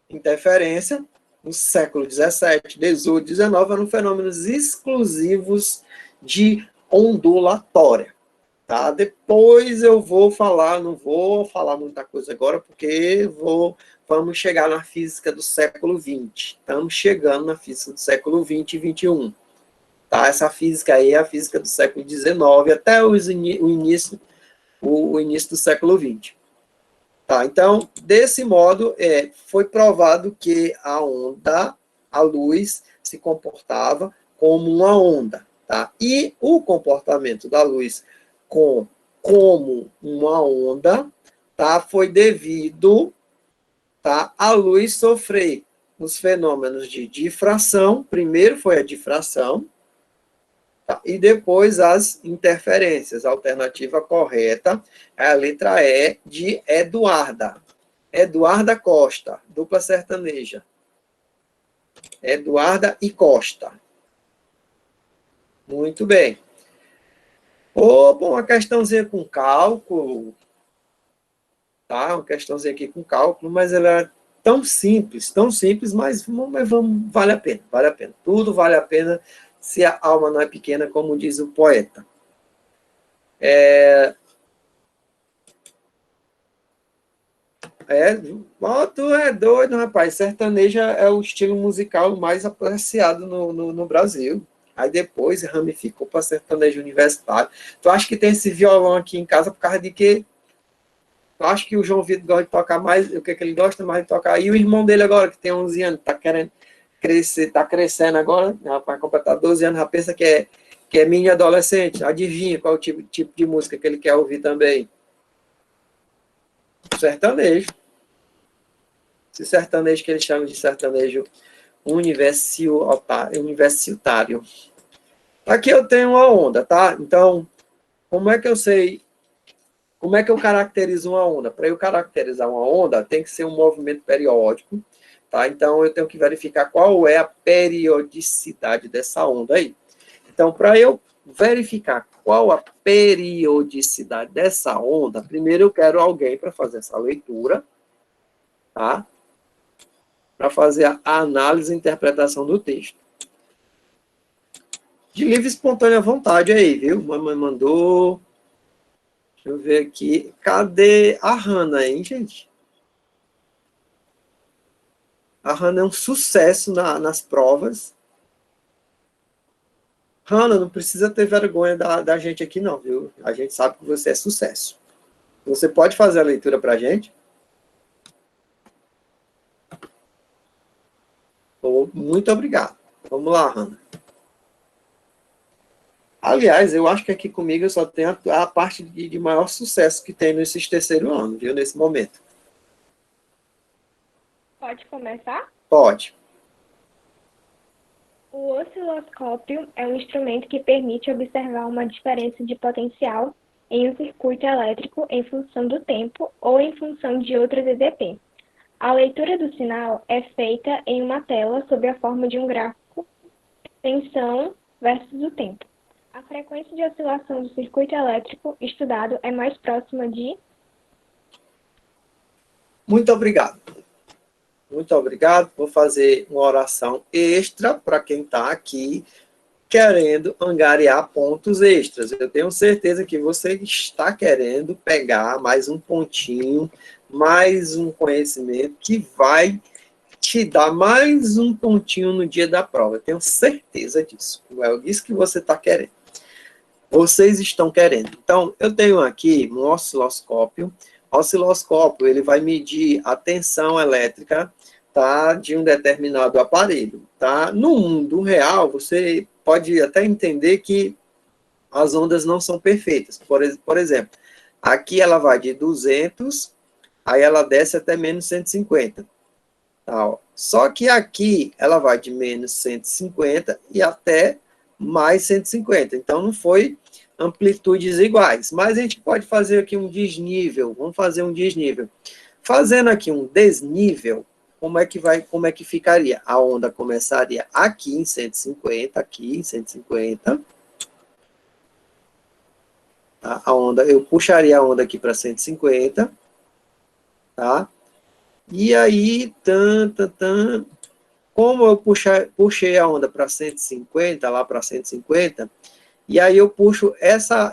interferência, no século XVII, XVIII, XIX, eram fenômenos exclusivos de ondulatória. Tá? Depois eu vou falar, não vou falar muita coisa agora, porque vou vamos chegar na física do século XX. Estamos chegando na física do século XX e XXI. Tá? Essa física aí é a física do século XIX até o início do século XX. Tá? Então, desse modo, foi provado que a luz, se comportava como uma onda. Tá? E o comportamento da luz como uma onda, tá? Foi devido, tá, à luz sofrer os fenômenos de difração. Primeiro foi a difração, tá? E depois as interferências. A alternativa correta é a letra E de Eduarda. Eduarda Costa, dupla sertaneja. Eduarda e Costa. Muito bem. Opa, uma questãozinha com cálculo. Tá? Uma questãozinha aqui com cálculo, mas ela é tão simples, mas vale a pena, vale a pena. Tudo vale a pena se a alma não é pequena, como diz o poeta. Tu é doido, rapaz. Sertaneja é o estilo musical mais apreciado no Brasil. Aí depois ramificou para sertanejo universitário. Tu acha que tem esse violão aqui em casa por causa de quê? Tu acha que o João Vitor gosta de tocar mais, o que ele gosta mais de tocar? E o irmão dele agora, que tem 11 anos, tá querendo crescer, tá crescendo agora, vai completar 12 anos, já pensa que é mini adolescente. Adivinha qual o tipo de música que ele quer ouvir também? Sertanejo. Esse sertanejo que ele chama de sertanejo universitário. Aqui eu tenho uma onda, tá? Então, como é que eu sei, como é que eu caracterizo uma onda? Para eu caracterizar uma onda, tem que ser um movimento periódico, tá? Então, eu tenho que verificar qual é a periodicidade dessa onda aí. Então, para eu verificar qual a periodicidade dessa onda, primeiro eu quero alguém para fazer essa leitura, tá? Para fazer a análise e interpretação do texto. De livre e espontânea vontade aí, viu? Mamãe mandou. Deixa eu ver aqui. Cadê a Hanna, hein, gente? A Hanna é um sucesso nas provas. Hanna, não precisa ter vergonha da gente aqui, não, viu? A gente sabe que você é sucesso. Você pode fazer a leitura para a gente? Muito obrigado. Vamos lá, Hanna. Aliás, eu acho que aqui comigo eu só tenho a parte de maior sucesso que tem nesses terceiro ano, viu, nesse momento. Pode começar? Pode. O osciloscópio é um instrumento que permite observar uma diferença de potencial em um circuito elétrico em função do tempo ou em função de outro EDP. A leitura do sinal é feita em uma tela sob a forma de um gráfico, tensão versus o tempo. A frequência de oscilação do circuito elétrico estudado é mais próxima de... Muito obrigado. Muito obrigado. Vou fazer uma oração extra para quem está aqui querendo angariar pontos extras. Eu tenho certeza que você está querendo pegar mais um pontinho, mais um conhecimento que vai te dar mais um pontinho no dia da prova. Eu tenho certeza disso. É isso que você está querendo. Vocês estão querendo. Então, eu tenho aqui um osciloscópio. O osciloscópio, ele vai medir a tensão elétrica, tá, de um determinado aparelho. Tá? No mundo real, você pode até entender que as ondas não são perfeitas. Por exemplo, aqui ela vai de 200, aí ela desce até menos 150. Tá, ó. Só que aqui ela vai de menos 150 e até mais 150. Então, não foi amplitudes iguais. Mas a gente pode fazer aqui um desnível. Vamos fazer um desnível. Fazendo aqui um desnível, como é que ficaria? A onda começaria aqui em 150, aqui em 150. Tá? Eu puxaria a onda aqui para 150. Tá? E aí, como eu puxei a onda para 150, lá para 150, e aí eu puxo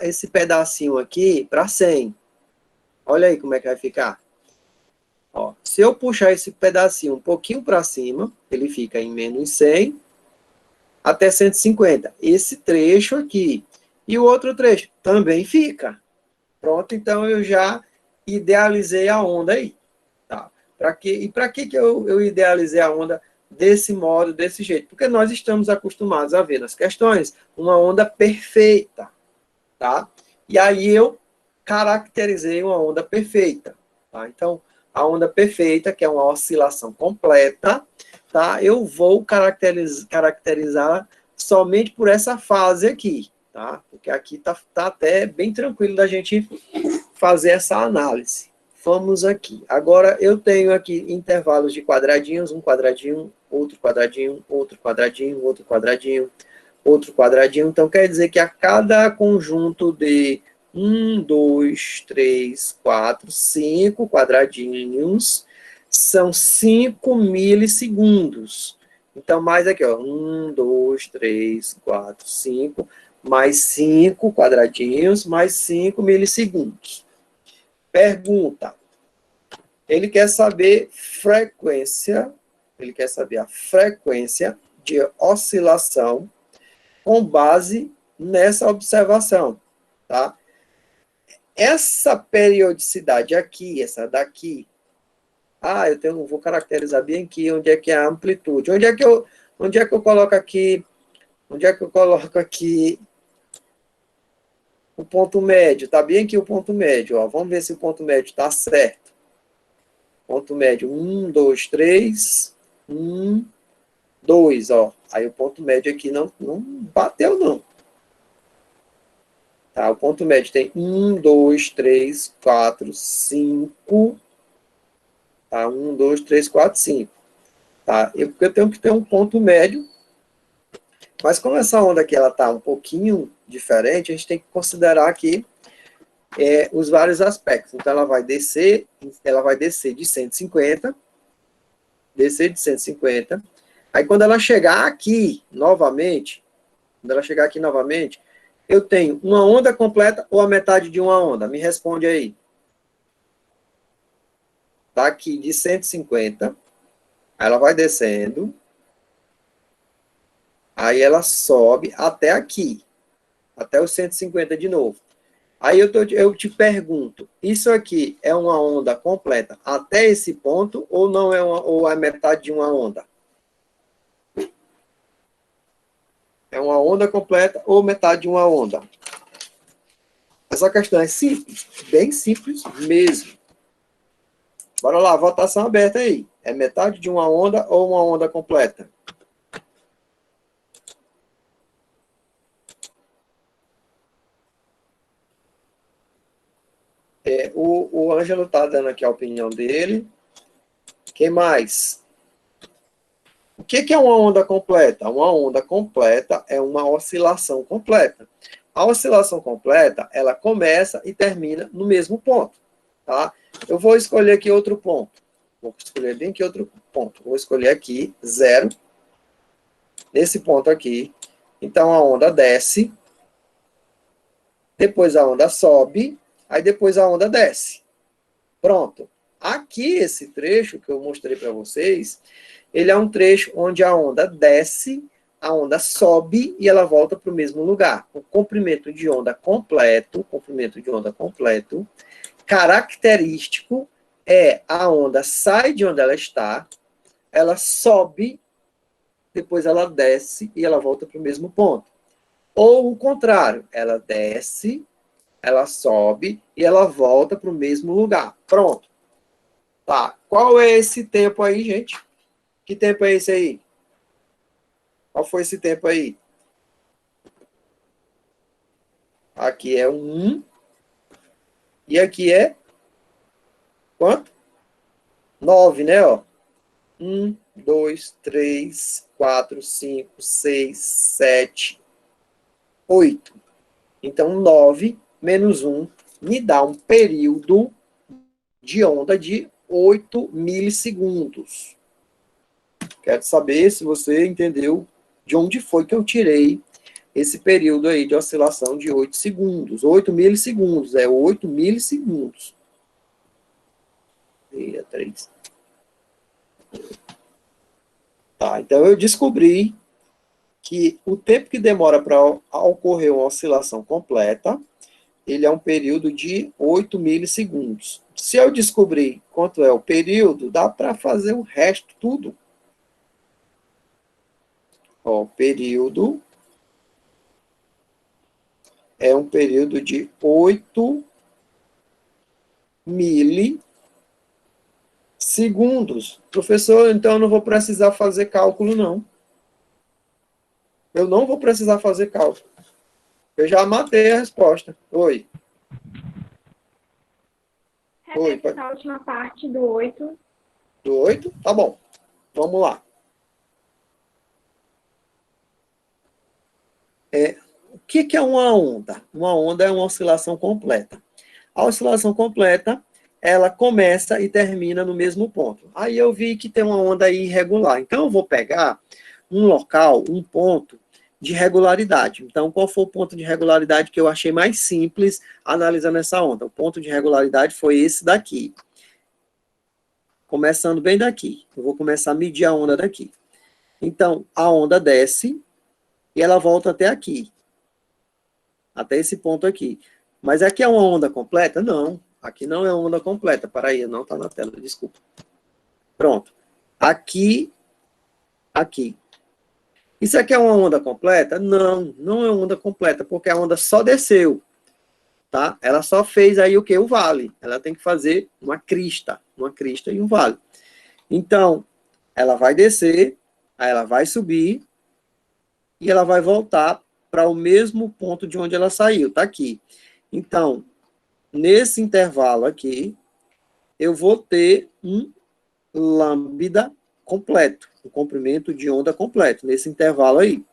esse pedacinho aqui para 100. Olha aí como é que vai ficar. Ó, se eu puxar esse pedacinho um pouquinho para cima, ele fica em menos 100 até 150. Esse trecho aqui. E o outro trecho também fica. Pronto, então eu já idealizei a onda aí. Tá? E para que eu idealizei a onda desse modo, desse jeito? Porque nós estamos acostumados a ver nas questões uma onda perfeita. Tá? E aí eu caracterizei uma onda perfeita. Tá? Então, a onda perfeita, que é uma oscilação completa, tá? Eu vou caracterizar somente por essa fase aqui. Tá? Porque aqui tá até bem tranquilo da gente fazer essa análise. Vamos aqui. Agora, eu tenho aqui intervalos de quadradinhos, um quadradinho, outro quadradinho, outro quadradinho, outro quadradinho, outro quadradinho. Então, quer dizer que a cada conjunto de 1, 2, 3, 4, 5 quadradinhos, são 5 milissegundos. Então, mais aqui, ó, 1, 2, 3, 4, 5, mais 5 quadradinhos, mais 5 milissegundos. Pergunta. Ele quer saber frequência, ele quer saber a frequência de oscilação com base nessa observação, tá? Essa periodicidade aqui, essa daqui, vou caracterizar bem aqui onde é que é a amplitude. Onde é que eu coloco aqui? Onde é que eu coloco aqui o ponto médio? Está bem aqui o ponto médio. Ó. Vamos ver se o ponto médio está certo. Ponto médio 1, 2, 3, 1, 2. Ó. Aí o ponto médio aqui não bateu, não. Tá, o ponto médio tem 1, 2, 3, 4, 5. Tá, 1, 2, 3, 4, 5. Tá, porque eu tenho que ter um ponto médio. Mas como essa onda aqui ela está um pouquinho diferente, a gente tem que considerar aqui os vários aspectos. Então, ela vai descer de 150, Aí, quando ela chegar aqui novamente, eu tenho uma onda completa ou a metade de uma onda? Me responde aí. Está aqui de 150, aí ela vai descendo, aí ela sobe até aqui, até os 150 de novo. Aí eu te pergunto, isso aqui é uma onda completa até esse ponto ou não é ou é metade de uma onda? É uma onda completa ou metade de uma onda? Essa questão é simples, bem simples mesmo. Bora lá, votação aberta aí. É metade de uma onda ou uma onda completa? O Ângelo está dando aqui a opinião dele. Quem mais? O que é uma onda completa? Uma onda completa é uma oscilação completa. A oscilação completa, ela começa e termina no mesmo ponto. Tá? Eu vou escolher aqui outro ponto. Vou escolher bem aqui outro ponto. Vou escolher aqui 0. Nesse ponto aqui. Então, a onda desce. Depois a onda sobe. Aí depois a onda desce. Pronto. Aqui, esse trecho que eu mostrei para vocês, ele é um trecho onde a onda desce, a onda sobe e ela volta para o mesmo lugar. O comprimento de onda completo, característico é a onda sai de onde ela está, ela sobe, depois ela desce e ela volta para o mesmo ponto. Ou o contrário, ela desce, ela sobe e ela volta para o mesmo lugar. Pronto. Tá. Qual é esse tempo aí, gente? Que tempo é esse aí? Qual foi esse tempo aí? Aqui é 1. E aqui é quanto? 9, né? Ó. 1, 2, 3, 4, 5, 6, 7, 8. Então, 9 menos 1 me dá um período de onda de 8 milissegundos. Quero saber se você entendeu de onde foi que eu tirei esse período aí de oscilação de 8 segundos. 8 milissegundos, 8 milissegundos. 3. Tá, então eu descobri que o tempo que demora para ocorrer uma oscilação completa, ele é um período de 8 milissegundos. Se eu descobrir quanto é o período, dá para fazer o resto tudo. Ó, o período é um período de 8 milissegundos. Professor, então eu não vou precisar fazer cálculo, não. Eu não vou precisar fazer cálculo. Eu já matei a resposta. Oi. Repete essa última parte do 8. Do 8? Tá bom. Vamos lá. O que é uma onda? Uma onda é uma oscilação completa. A oscilação completa, ela começa e termina no mesmo ponto. Aí eu vi que tem uma onda irregular. Então, eu vou pegar um local, um ponto de regularidade. Então, qual foi o ponto de regularidade que eu achei mais simples analisando essa onda? O ponto de regularidade foi esse daqui. Começando bem daqui. Eu vou começar a medir a onda daqui. Então, a onda desce e ela volta até aqui. Até esse ponto aqui. Mas aqui é uma onda completa? Não. Aqui não é uma onda completa. Para aí, não está na tela, desculpa. Pronto. Aqui, aqui. Isso aqui é uma onda completa? Não, não é uma onda completa, porque a onda só desceu, tá? Ela só fez aí o quê? O vale. Ela tem que fazer uma crista e um vale. Então, ela vai descer, aí ela vai subir, e ela vai voltar para o mesmo ponto de onde ela saiu, tá aqui. Então, nesse intervalo aqui, eu vou ter um lambda completo, um comprimento de onda completo, nesse intervalo aí.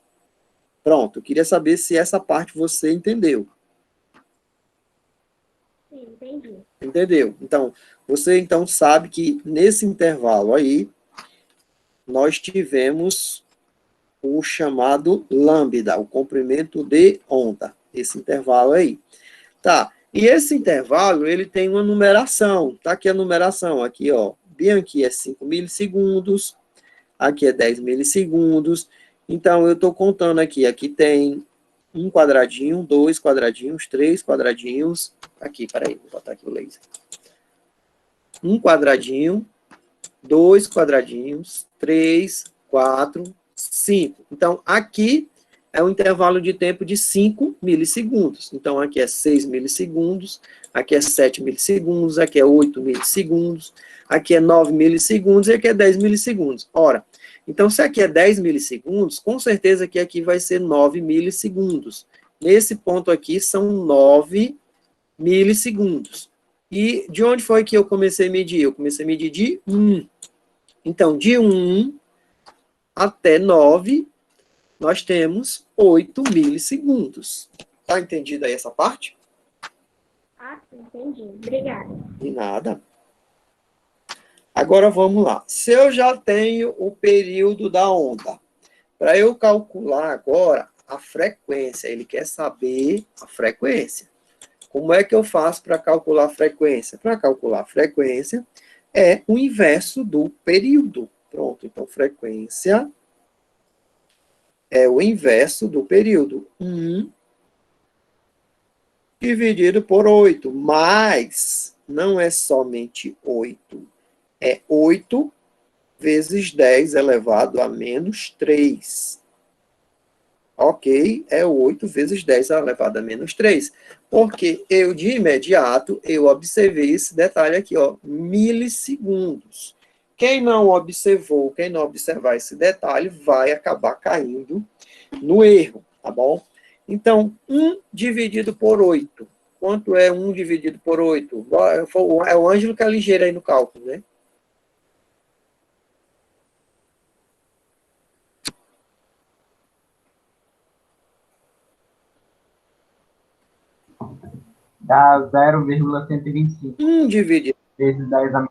Pronto, eu queria saber se essa parte você entendeu. Sim, entendi. Entendeu? Então, você então sabe que nesse intervalo aí, nós tivemos o chamado lambda, o comprimento de onda, esse intervalo aí. Tá, e esse intervalo, ele tem uma numeração, tá aqui a numeração, aqui ó, bem aqui é 5 milissegundos, aqui é 10 milissegundos, então eu estou contando aqui, aqui tem um quadradinho, 2 quadradinhos, 3 quadradinhos, aqui, peraí, vou botar aqui o laser. Um quadradinho, 2 quadradinhos, 3, 4, 5. Então, aqui é um intervalo de tempo de 5 milissegundos. Então, aqui é 6 milissegundos, aqui é 7 milissegundos, aqui é 8 milissegundos, aqui é 9 milissegundos e aqui é 10 milissegundos. Ora, então, se aqui é 10 milissegundos, com certeza que aqui vai ser 9 milissegundos. Nesse ponto aqui são 9 milissegundos. E de onde foi que eu comecei a medir? Eu comecei a medir de 1. Então, de 1 até 9, nós temos 8 milissegundos. Tá entendido aí essa parte? Ah, sim, entendi. Obrigada. De nada. Agora vamos lá. Se eu já tenho o período da onda, para eu calcular agora a frequência, ele quer saber a frequência. Como é que eu faço para calcular a frequência? Para calcular a frequência é o inverso do período. Pronto, então frequência é o inverso do período. 1 dividido por 8, mas não é somente 8. É 8 vezes 10 elevado a menos 3. Ok? É 8 vezes 10 elevado a menos 3. Porque eu, de imediato, eu observei esse detalhe aqui, ó, milissegundos. Quem não observou, quem não observar esse detalhe, vai acabar caindo no erro, tá bom? Então, 1 dividido por 8. Quanto é 1 dividido por 8? É o Ângelo que é ligeiro aí no cálculo, né? Dá 0,125. 1 dividido. Vezes 10 a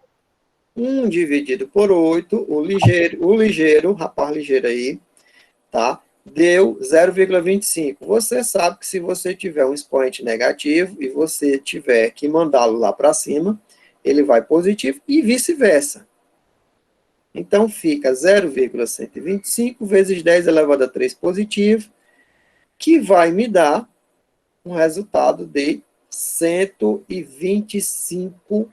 1 dividido por 8, o ligeiro, rapaz ligeiro aí, tá? Deu 0,25. Você sabe que se você tiver um expoente negativo e você tiver que mandá-lo lá para cima, ele vai positivo e vice-versa. Então, fica 0,125 vezes 10 elevado a 3 positivo, que vai me dar um resultado de 125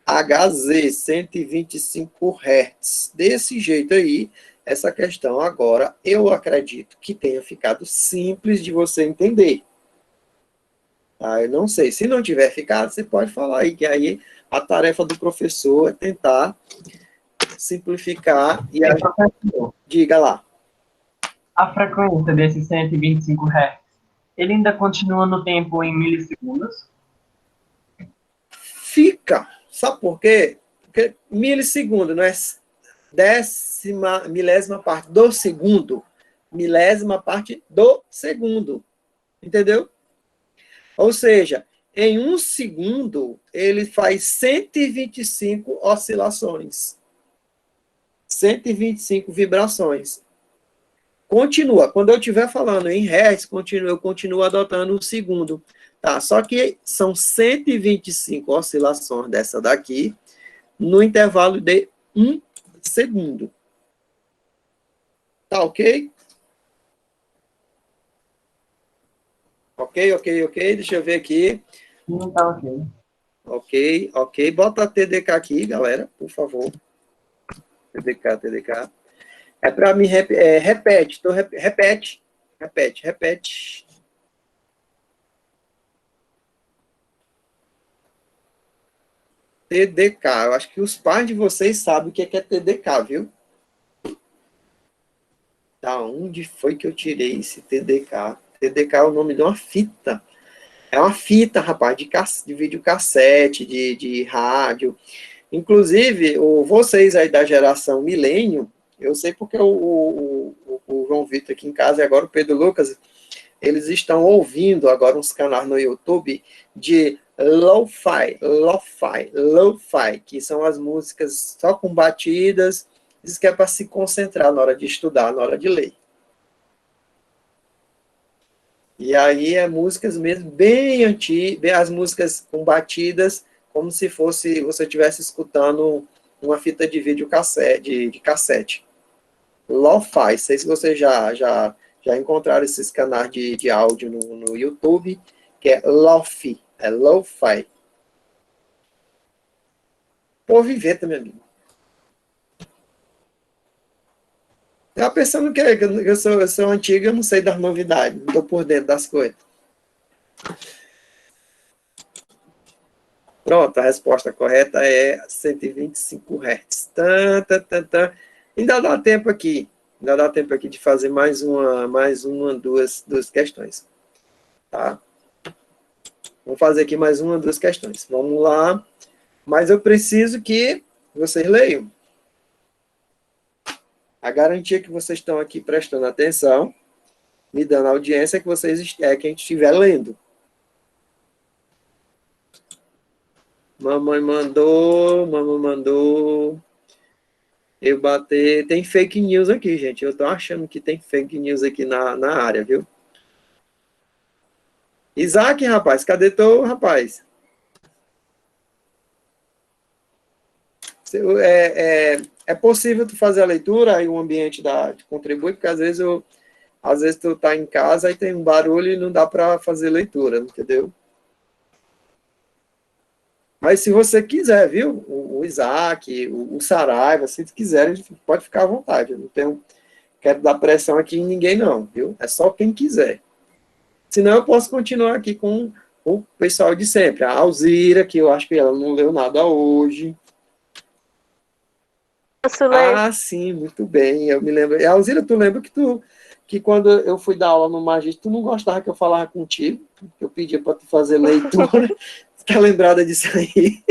Hz, 125 Hz. Desse jeito aí, essa questão agora, eu acredito que tenha ficado simples de você entender. Tá? Eu não sei, se não tiver ficado, você pode falar aí, que aí a tarefa do professor é tentar simplificar e Professor, diga lá. a frequência desses 125 Hz, ele ainda continua no tempo em milissegundos? Fica. Sabe por quê? Porque milissegundo não é milésima parte do segundo. Milésima parte do segundo. Entendeu? Ou seja, em um segundo, ele faz 125 oscilações. 125 vibrações. Continua. Quando eu estiver falando em hertz, eu continuo adotando o segundo. Tá? Só que são 125 oscilações dessa daqui, no intervalo de 1 segundo. Tá ok? Ok. Deixa eu ver aqui. Não tá ok. Ok. Bota a TDK aqui, galera, por favor. TDK. É para mim, repete. Repete. TDK. Eu acho que os pais de vocês sabem o que é TDK, viu? Da onde foi que eu tirei esse TDK? TDK é o nome de uma fita. É uma fita, rapaz, de videocassete, de rádio. Inclusive, vocês aí da geração milênio, eu sei porque o João Vitor aqui em casa e agora o Pedro Lucas, eles estão ouvindo agora uns canais no YouTube de lo-fi, que são as músicas só com batidas, isso que é para se concentrar na hora de estudar, na hora de ler. E aí é músicas mesmo bem antigas, as músicas com batidas, como se fosse você estivesse escutando uma fita de vídeo cassete, de cassete. Lo-fi, não sei se vocês já encontraram esses canais de áudio no YouTube, que é lo-fi, lo-fi. Por viver também, amigo. Tá pensando que eu sou antigo, eu não sei das novidades, não estou por dentro das coisas. Pronto, a resposta correta é 125 Hz. Ainda dá tempo aqui. De fazer mais duas questões. Tá? Vamos fazer aqui mais duas questões. Vamos lá. Mas eu preciso que vocês leiam. A garantia que vocês estão aqui prestando atenção, me dando audiência, é que quem estiver lendo. Mamãe mandou. Eu bater. Tem fake news aqui, gente. Eu tô achando que tem fake news aqui na área, viu? Isaac, rapaz, cadê teu rapaz? É possível tu fazer a leitura e o ambiente contribui, porque às vezes tu tá em casa e tem um barulho e não dá para fazer leitura, entendeu? Mas se você quiser, viu? O Isaac, o Saraiva, se quiserem, pode ficar à vontade. Eu não quero dar pressão aqui em ninguém, não, viu? É só quem quiser. Senão eu posso continuar aqui com o pessoal de sempre. A Alzira, que eu acho que ela não leu nada hoje. Ah, sim, muito bem. Eu me lembro. Alzira, tu lembra que quando eu fui dar aula no Magista, tu não gostava que eu falava contigo? Eu pedia para tu fazer leitura. Tá lembrada disso aí?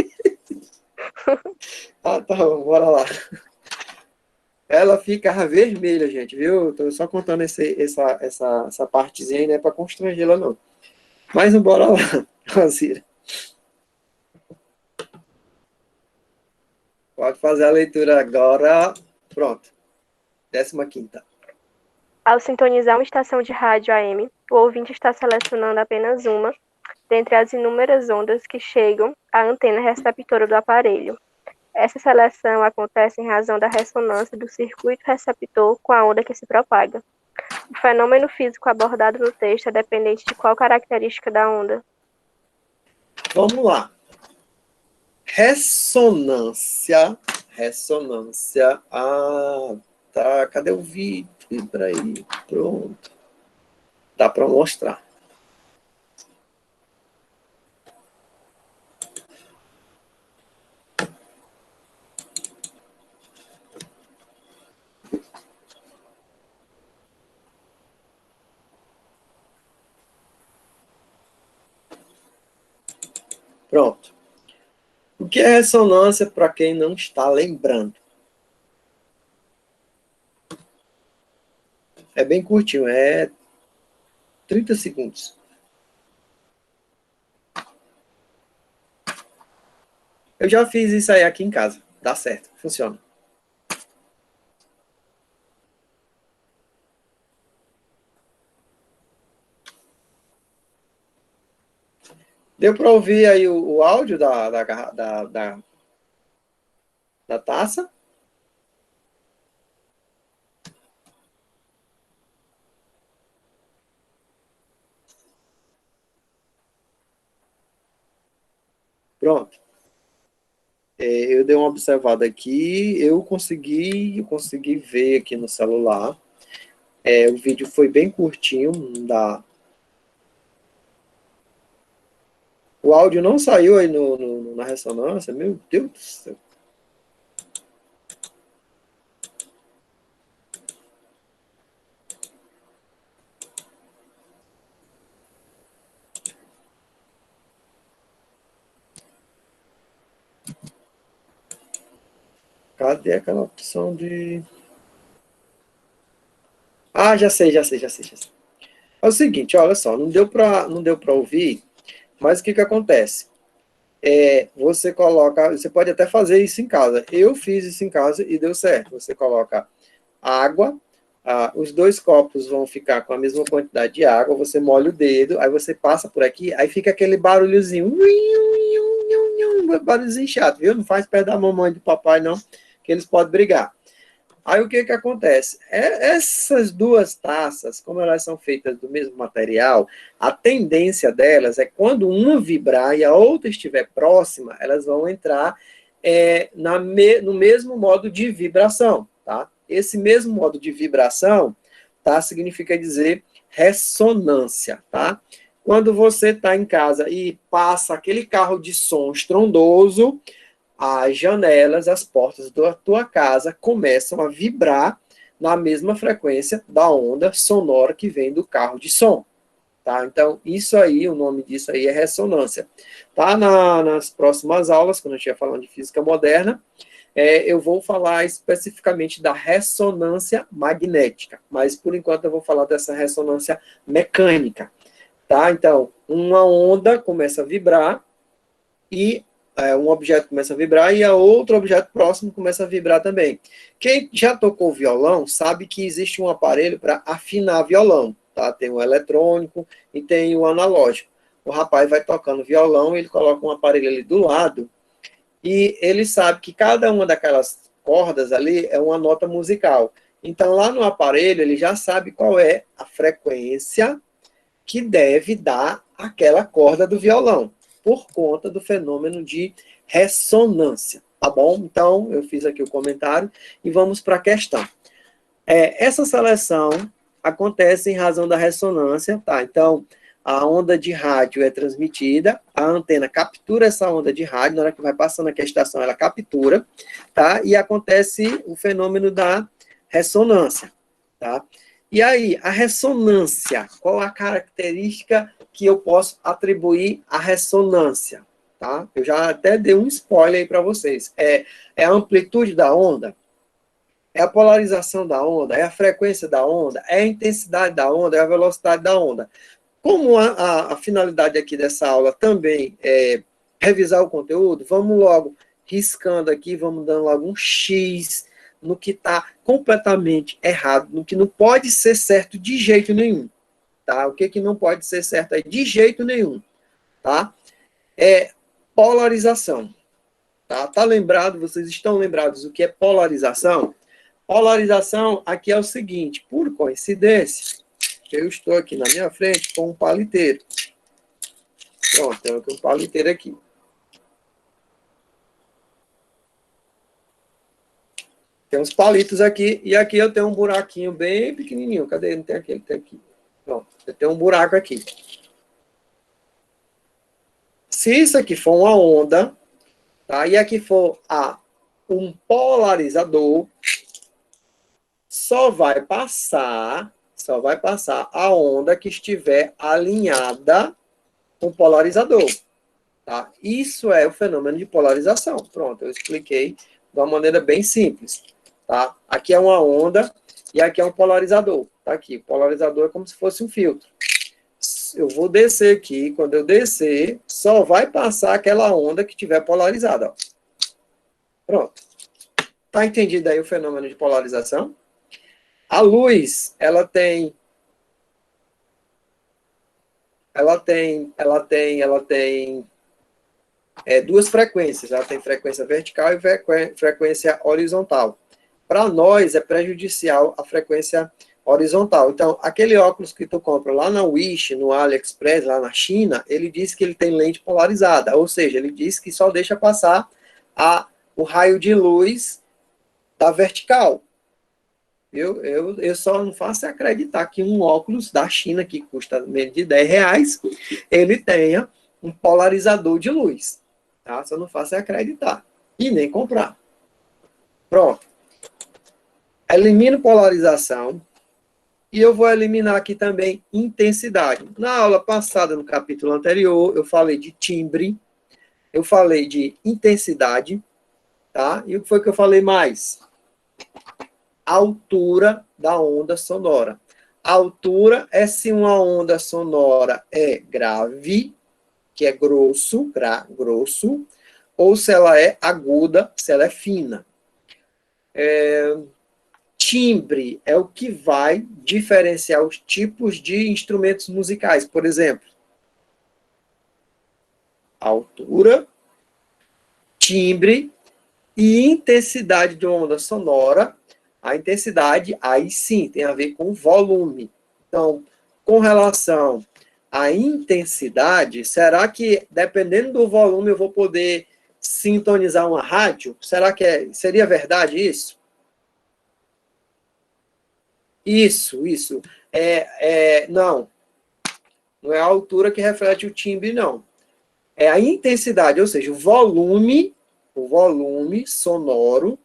Ah, tá bom, bora lá. Ela fica vermelha, gente, viu? Tô só contando essa partezinha aí, não é para constrangê-la, não. Mas bora lá, Alzira. Pode fazer a leitura agora. Pronto. 15ª. Ao sintonizar uma estação de rádio AM, o ouvinte está selecionando apenas uma dentre as inúmeras ondas que chegam à antena receptora do aparelho. Essa seleção acontece em razão da ressonância do circuito receptor com a onda que se propaga. O fenômeno físico abordado no texto é dependente de qual característica da onda? Vamos lá. Ressonância. Ressonância. Ah, tá. Cadê o vídeo? Aí. Pronto. Dá para mostrar. Pronto. O que é ressonância para quem não está lembrando? É bem curtinho, é 30 segundos. Eu já fiz isso aí aqui em casa. Dá certo, funciona. Deu para ouvir aí o áudio da taça? Pronto. Eu dei uma observada aqui, eu consegui ver aqui no celular. O vídeo foi bem curtinho, não dá. O áudio não saiu aí na ressonância, meu Deus do céu. Cadê aquela opção de... Ah, já sei. É o seguinte, olha só, não deu para ouvir, mas o que acontece? Você pode até fazer isso em casa. Eu fiz isso em casa e deu certo. Você coloca água, os 2 copos vão ficar com a mesma quantidade de água, você molha o dedo, aí você passa por aqui, aí fica aquele barulhozinho, barulhozinho chato, viu? Não faz perto da mamãe e do papai, não, que eles podem brigar. Aí o que acontece? Essas 2 taças, como elas são feitas do mesmo material, a tendência delas é quando uma vibrar e a outra estiver próxima, elas vão entrar no mesmo modo de vibração, tá? Esse mesmo modo de vibração, tá, significa dizer ressonância, tá? Quando você está em casa e passa aquele carro de som estrondoso, as janelas, as portas da tua casa começam a vibrar na mesma frequência da onda sonora que vem do carro de som. Tá? Então, isso aí, o nome disso aí é ressonância. Tá? Nas próximas aulas, quando a gente estiver falando de física moderna, eu vou falar especificamente da ressonância magnética, mas por enquanto eu vou falar dessa ressonância mecânica. Tá? Então, uma onda começa a vibrar e um objeto começa a vibrar e outro objeto próximo começa a vibrar também. Quem já tocou violão sabe que existe um aparelho para afinar violão, tá? Tem o eletrônico e tem o analógico. O rapaz vai tocando violão, ele coloca um aparelho ali do lado e ele sabe que cada uma daquelas cordas ali é uma nota musical. Então, lá no aparelho, ele já sabe qual é a frequência que deve dar aquela corda do violão, por conta do fenômeno de ressonância, tá bom? Então, eu fiz aqui o comentário e vamos para a questão. Essa seleção acontece em razão da ressonância, tá? Então, a onda de rádio é transmitida, a antena captura essa onda de rádio, na hora que vai passando aqui a estação, ela captura, tá? E acontece o fenômeno da ressonância, tá? E aí, a ressonância, qual a característica que eu posso atribuir à ressonância? Tá? Eu já até dei um spoiler aí para vocês. É a amplitude da onda? É a polarização da onda? É a frequência da onda? É a intensidade da onda? É a velocidade da onda? Como a finalidade aqui dessa aula também é revisar o conteúdo, vamos logo riscando aqui, vamos dando logo um X no que está completamente errado, no que não pode ser certo de jeito nenhum. Tá? O que não pode ser certo aí de jeito nenhum? tá? É polarização. Tá lembrado? Vocês estão lembrados do que é polarização? Polarização aqui é o seguinte, por coincidência, eu estou aqui na minha frente com um paliteiro. Pronto, tenho aqui um paliteiro aqui. Tem uns palitos aqui, e aqui eu tenho um buraquinho bem pequenininho. Cadê? Não tem aqui, ele tem aqui. Pronto, eu tenho um buraco aqui. Se isso aqui for uma onda, tá? E aqui for um polarizador, só vai passar a onda que estiver alinhada com o polarizador. Tá? Isso é o fenômeno de polarização. Pronto, eu expliquei de uma maneira bem simples. Tá? Aqui é uma onda e aqui é um polarizador. Tá aqui, o polarizador é como se fosse um filtro. Eu vou descer aqui, quando eu descer, só vai passar aquela onda que estiver polarizada. Ó. Pronto. Tá entendido aí o fenômeno de polarização? A luz, ela tem duas frequências. Ela tem frequência vertical e frequência horizontal. Para nós, é prejudicial a frequência horizontal. Então, aquele óculos que tu compra lá na Wish, no AliExpress, lá na China, ele diz que ele tem lente polarizada. Ou seja, ele diz que só deixa passar o raio de luz da vertical. Eu só não faço acreditar que um óculos da China, que custa menos de R$10, ele tenha um polarizador de luz. Tá? Só não faço acreditar. E nem comprar. Pronto. Elimino polarização. E eu vou eliminar aqui também intensidade. Na aula passada, no capítulo anterior, eu falei de timbre. Eu falei de intensidade. Tá? E o que foi que eu falei mais? Altura da onda sonora. A altura é se uma onda sonora é grave, que é grosso, ou se ela é aguda, se ela é fina. Timbre é o que vai diferenciar os tipos de instrumentos musicais. Por exemplo, altura, timbre e intensidade de uma onda sonora. A intensidade, aí sim, tem a ver com volume. Então, com relação à intensidade, será que, dependendo do volume, eu vou poder sintonizar uma rádio? Será que seria verdade isso? Isso. Não. Não é a altura que reflete o timbre, não. É a intensidade, ou seja, o volume sonoro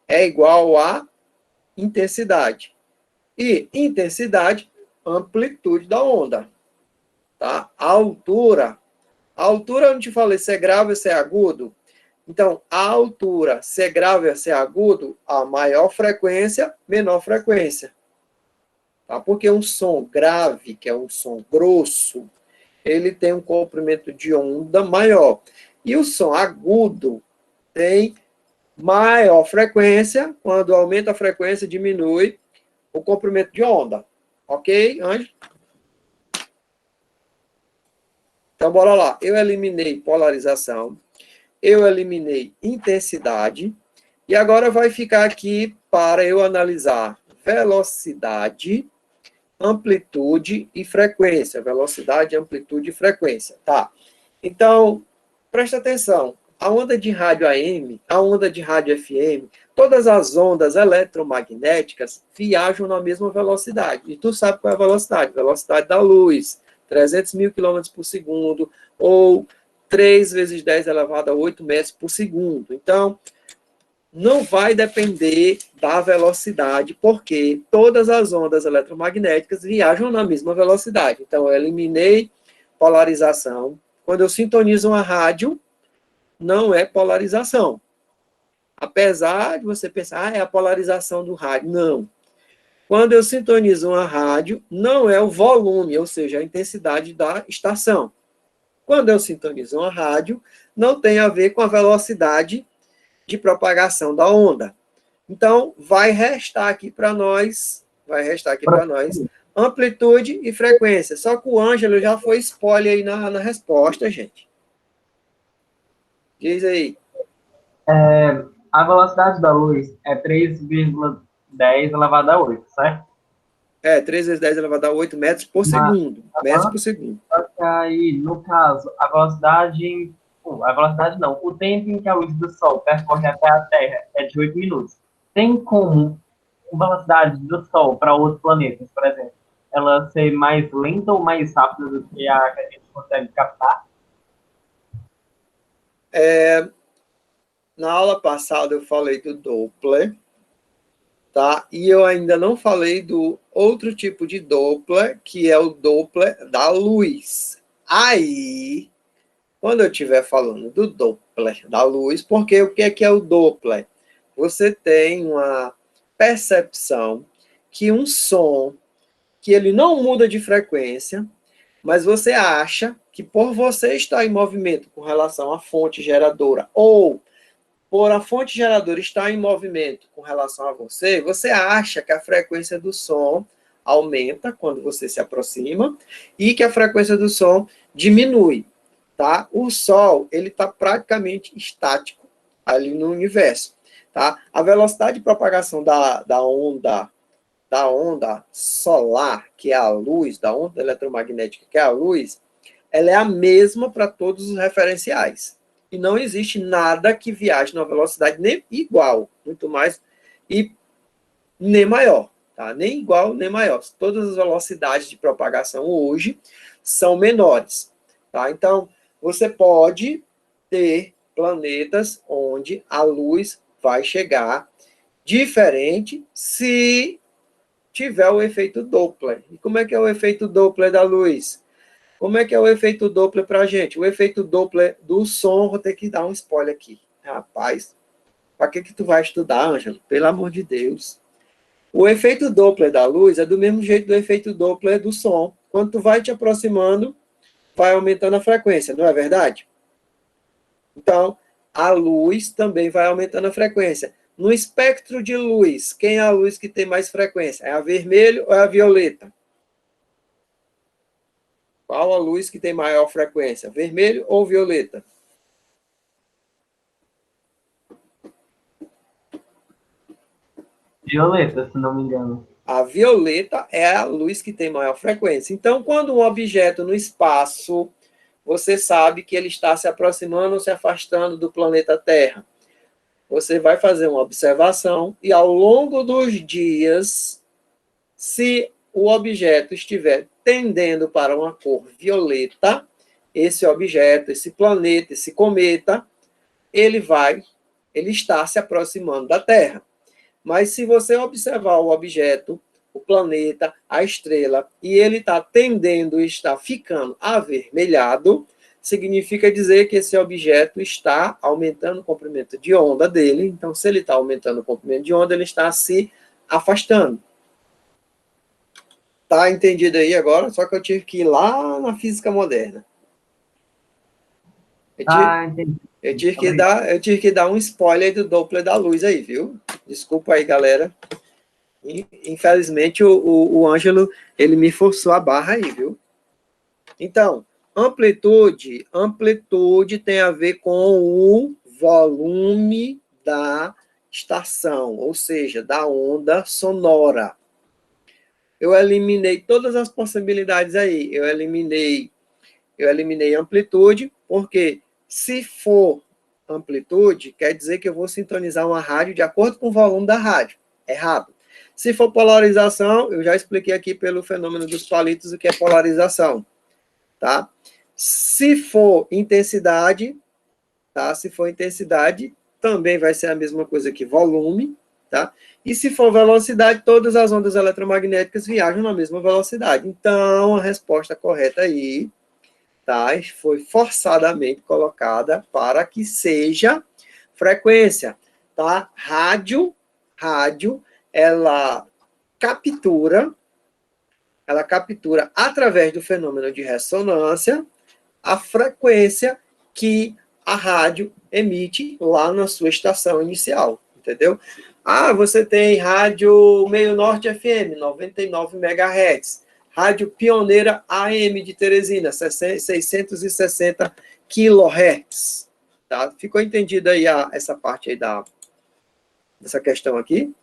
é igual a intensidade. E intensidade, amplitude da onda. Tá? A altura, eu não te falei se é grave ou se é agudo. Então, a altura, se é grave ou se é agudo, a maior frequência, menor frequência. Tá? Porque um som grave, que é um som grosso, ele tem um comprimento de onda maior. E o som agudo tem maior frequência. Quando aumenta a frequência, diminui o comprimento de onda. Ok, Ângelo? Então, bora lá. Eu eliminei polarização. Eu eliminei intensidade. E agora vai ficar aqui para eu analisar velocidade, amplitude e frequência. Velocidade, amplitude e frequência. Tá. Então, presta atenção. A onda de rádio AM, a onda de rádio FM, todas as ondas eletromagnéticas viajam na mesma velocidade. E tu sabe qual é a velocidade? Velocidade da luz, 300 mil quilômetros por segundo, ou 3 vezes 10 elevado a 8 metros por segundo. Então, não vai depender da velocidade, porque todas as ondas eletromagnéticas viajam na mesma velocidade. Então, eu eliminei polarização. Quando eu sintonizo uma rádio, não é polarização. Apesar de você pensar, é a polarização do rádio. Não. Quando eu sintonizo uma rádio, não é o volume, ou seja, a intensidade da estação. Quando eu sintonizo uma rádio, não tem a ver com a velocidade de propagação da onda. Então, vai restar aqui para nós amplitude e frequência. Só que o Ângelo já foi spoiler aí na resposta, gente. Diz aí. A velocidade da luz é 3,10 elevado a 8, certo? 3 vezes 10 elevado a 8 metros por segundo. Metros por segundo. Só que aí, no caso, a velocidade não, o tempo em que a luz do Sol percorre até a Terra é de 8 minutos. Tem como a velocidade do Sol para outros planetas, por exemplo, ela ser mais lenta ou mais rápida do que a que a gente consegue captar? Na aula passada eu falei do Doppler, tá? E eu ainda não falei do outro tipo de Doppler, que é o Doppler da luz. Aí, quando eu estiver falando do Doppler da luz, porque o que é o Doppler? Você tem uma percepção que um som, que ele não muda de frequência, mas você acha que por você estar em movimento com relação à fonte geradora, ou por a fonte geradora estar em movimento com relação a você, você acha que a frequência do som aumenta quando você se aproxima e que a frequência do som diminui, tá? O Sol, ele está praticamente estático ali no universo, tá? A velocidade de propagação da onda solar, que é a luz, da onda eletromagnética, que é a luz, ela é a mesma para todos os referenciais. E não existe nada que viaje numa velocidade nem igual, muito mais, e nem maior, tá? Nem igual, nem maior. Todas as velocidades de propagação hoje são menores, tá? Então, você pode ter planetas onde a luz vai chegar diferente se tiver o efeito Doppler. E como é que é o efeito Doppler da luz? Como é que é o efeito Doppler para a gente? O efeito Doppler do som, vou ter que dar um spoiler aqui. Rapaz, para que tu vai estudar, Ângelo? Pelo amor de Deus. O efeito Doppler da luz é do mesmo jeito do efeito Doppler do som. Quando tu vai te aproximando, vai aumentando a frequência, não é verdade? Então, a luz também vai aumentando a frequência. No espectro de luz, quem é a luz que tem mais frequência? É a vermelha ou é a violeta? Qual a luz que tem maior frequência? Vermelho ou violeta? Violeta, se não me engano. A violeta é a luz que tem maior frequência. Então, quando um objeto no espaço, você sabe que ele está se aproximando ou se afastando do planeta Terra. Você vai fazer uma observação e, ao longo dos dias, se o objeto estiver tendendo para uma cor violeta, esse objeto, esse planeta, esse cometa, ele está se aproximando da Terra. Mas se você observar o objeto, o planeta, a estrela, e ele está tendendo, está ficando avermelhado, significa dizer que esse objeto está aumentando o comprimento de onda dele. Então, se ele está aumentando o comprimento de onda, ele está se afastando. Tá entendido aí agora? Só que eu tive que ir lá na física moderna. Entendi. Eu tive que dar um spoiler do Doppler da luz aí, viu? Desculpa aí, galera. Infelizmente, o Ângelo, ele me forçou a barra aí, viu? Então, amplitude tem a ver com o volume da estação, ou seja, da onda sonora. Eu eliminei todas as possibilidades aí. Eu eliminei amplitude, porque se for amplitude, quer dizer que eu vou sintonizar uma rádio de acordo com o volume da rádio. Errado. Se for polarização, eu já expliquei aqui pelo fenômeno dos palitos o que é polarização. Tá? Se for intensidade, tá? Se for intensidade, também vai ser a mesma coisa que volume, tá? E se for velocidade, todas as ondas eletromagnéticas viajam na mesma velocidade. Então, a resposta correta aí, tá? Foi forçadamente colocada para que seja frequência, tá? Rádio, ela captura através do fenômeno de ressonância a frequência que a rádio emite lá na sua estação inicial, entendeu? Ah, você tem Rádio Meio Norte FM, 99 MHz. Rádio Pioneira AM de Teresina, 660 kHz. Tá? Ficou entendida aí essa parte aí dessa questão aqui?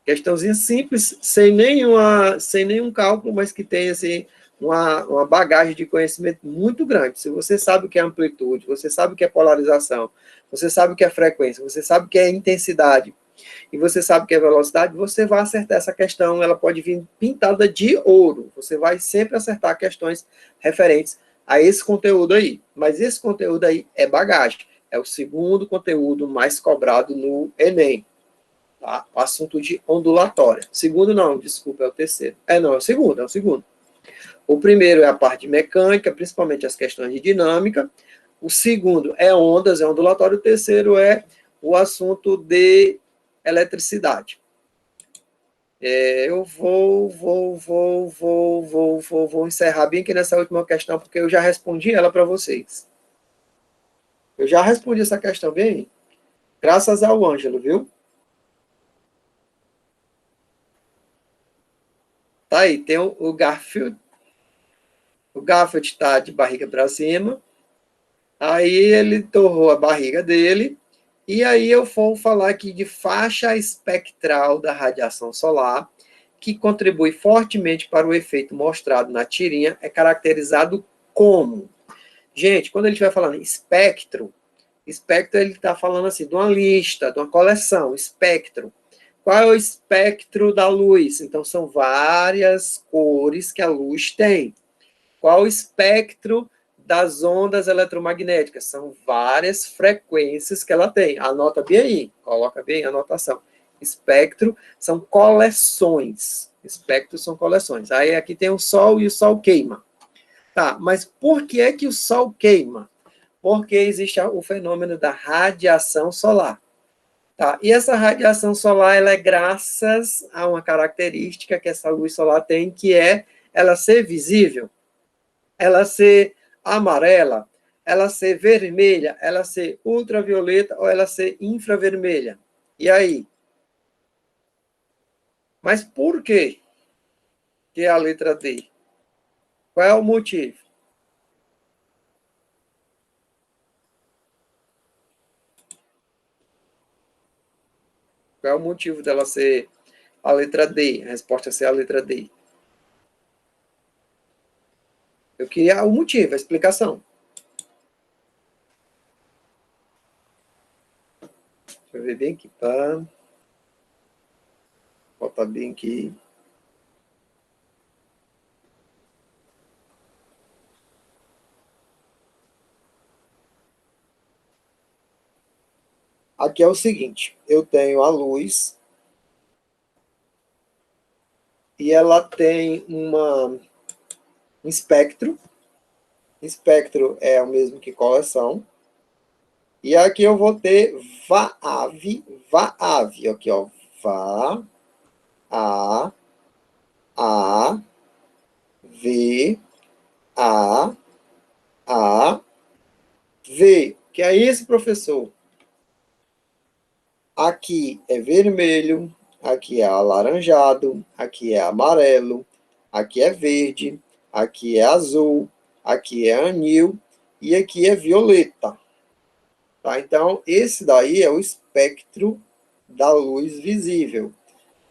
Questãozinha simples, sem nenhum cálculo, mas que tem assim, uma bagagem de conhecimento muito grande. Se você sabe o que é amplitude, você sabe o que é polarização, você sabe o que é frequência, você sabe o que é intensidade, e você sabe o que é velocidade, você vai acertar essa questão, ela pode vir pintada de ouro. Você vai sempre acertar questões referentes a esse conteúdo aí. Mas esse conteúdo aí é bagagem. É o segundo conteúdo mais cobrado no Enem. Tá? O assunto de ondulatória. Segundo não, desculpa, é o terceiro. Não, é o segundo. O primeiro é a parte mecânica, principalmente as questões de dinâmica. O segundo é ondas, é ondulatório. O terceiro é o assunto de eletricidade. Eu vou encerrar bem aqui nessa última questão, porque eu já respondi ela para vocês. Eu já respondi essa questão bem, graças ao Ângelo, viu? Tá aí, tem o Garfield. O Garfield está de barriga para cima. Aí ele torrou a barriga dele. E aí eu vou falar aqui de faixa espectral da radiação solar, que contribui fortemente para o efeito mostrado na tirinha, é caracterizado como? Gente, quando ele estiver falando espectro ele está falando assim, de uma lista, de uma coleção, espectro. Qual é o espectro da luz? Então, são várias cores que a luz tem. Qual o espectro das ondas eletromagnéticas? São várias frequências que ela tem. Anota bem aí, coloca bem a anotação. Espectro são coleções. Espectros são coleções. Aí aqui tem o Sol e o Sol queima. Tá, mas por que é que o Sol queima? Porque existe o fenômeno da radiação solar. Tá? E essa radiação solar ela é graças a uma característica que essa luz solar tem, que é ela ser visível, ela ser amarela, ela ser vermelha, ela ser ultravioleta ou ela ser infravermelha. E aí? Mas por quê que é a letra D? Qual é o motivo? Qual é o motivo dela ser a letra D? A resposta é ser a letra D. Eu queria o motivo, a explicação. Deixa eu ver bem aqui, tá? Botar bem aqui. Aqui é o seguinte, eu tenho a luz e ela tem um espectro. Espectro é o mesmo que coleção. E aqui eu vou ter VAV, aqui ó, VA, V, V. Que é isso, professor? Aqui é vermelho, aqui é alaranjado, aqui é amarelo, aqui é verde, aqui é azul, aqui é anil e aqui é violeta. Tá? Então, esse daí é o espectro da luz visível.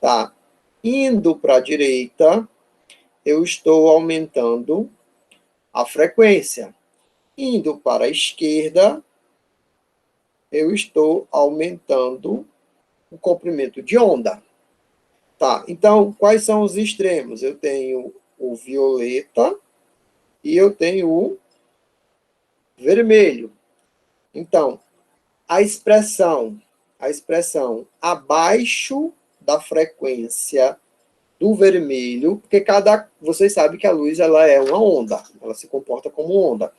Tá? Indo para a direita, eu estou aumentando a frequência. Indo para a esquerda, eu estou aumentando o comprimento de onda. Tá, então, quais são os extremos? Eu tenho o violeta e eu tenho o vermelho. Então, a expressão abaixo da frequência do vermelho, porque vocês sabem que a luz ela é uma onda, ela se comporta como onda.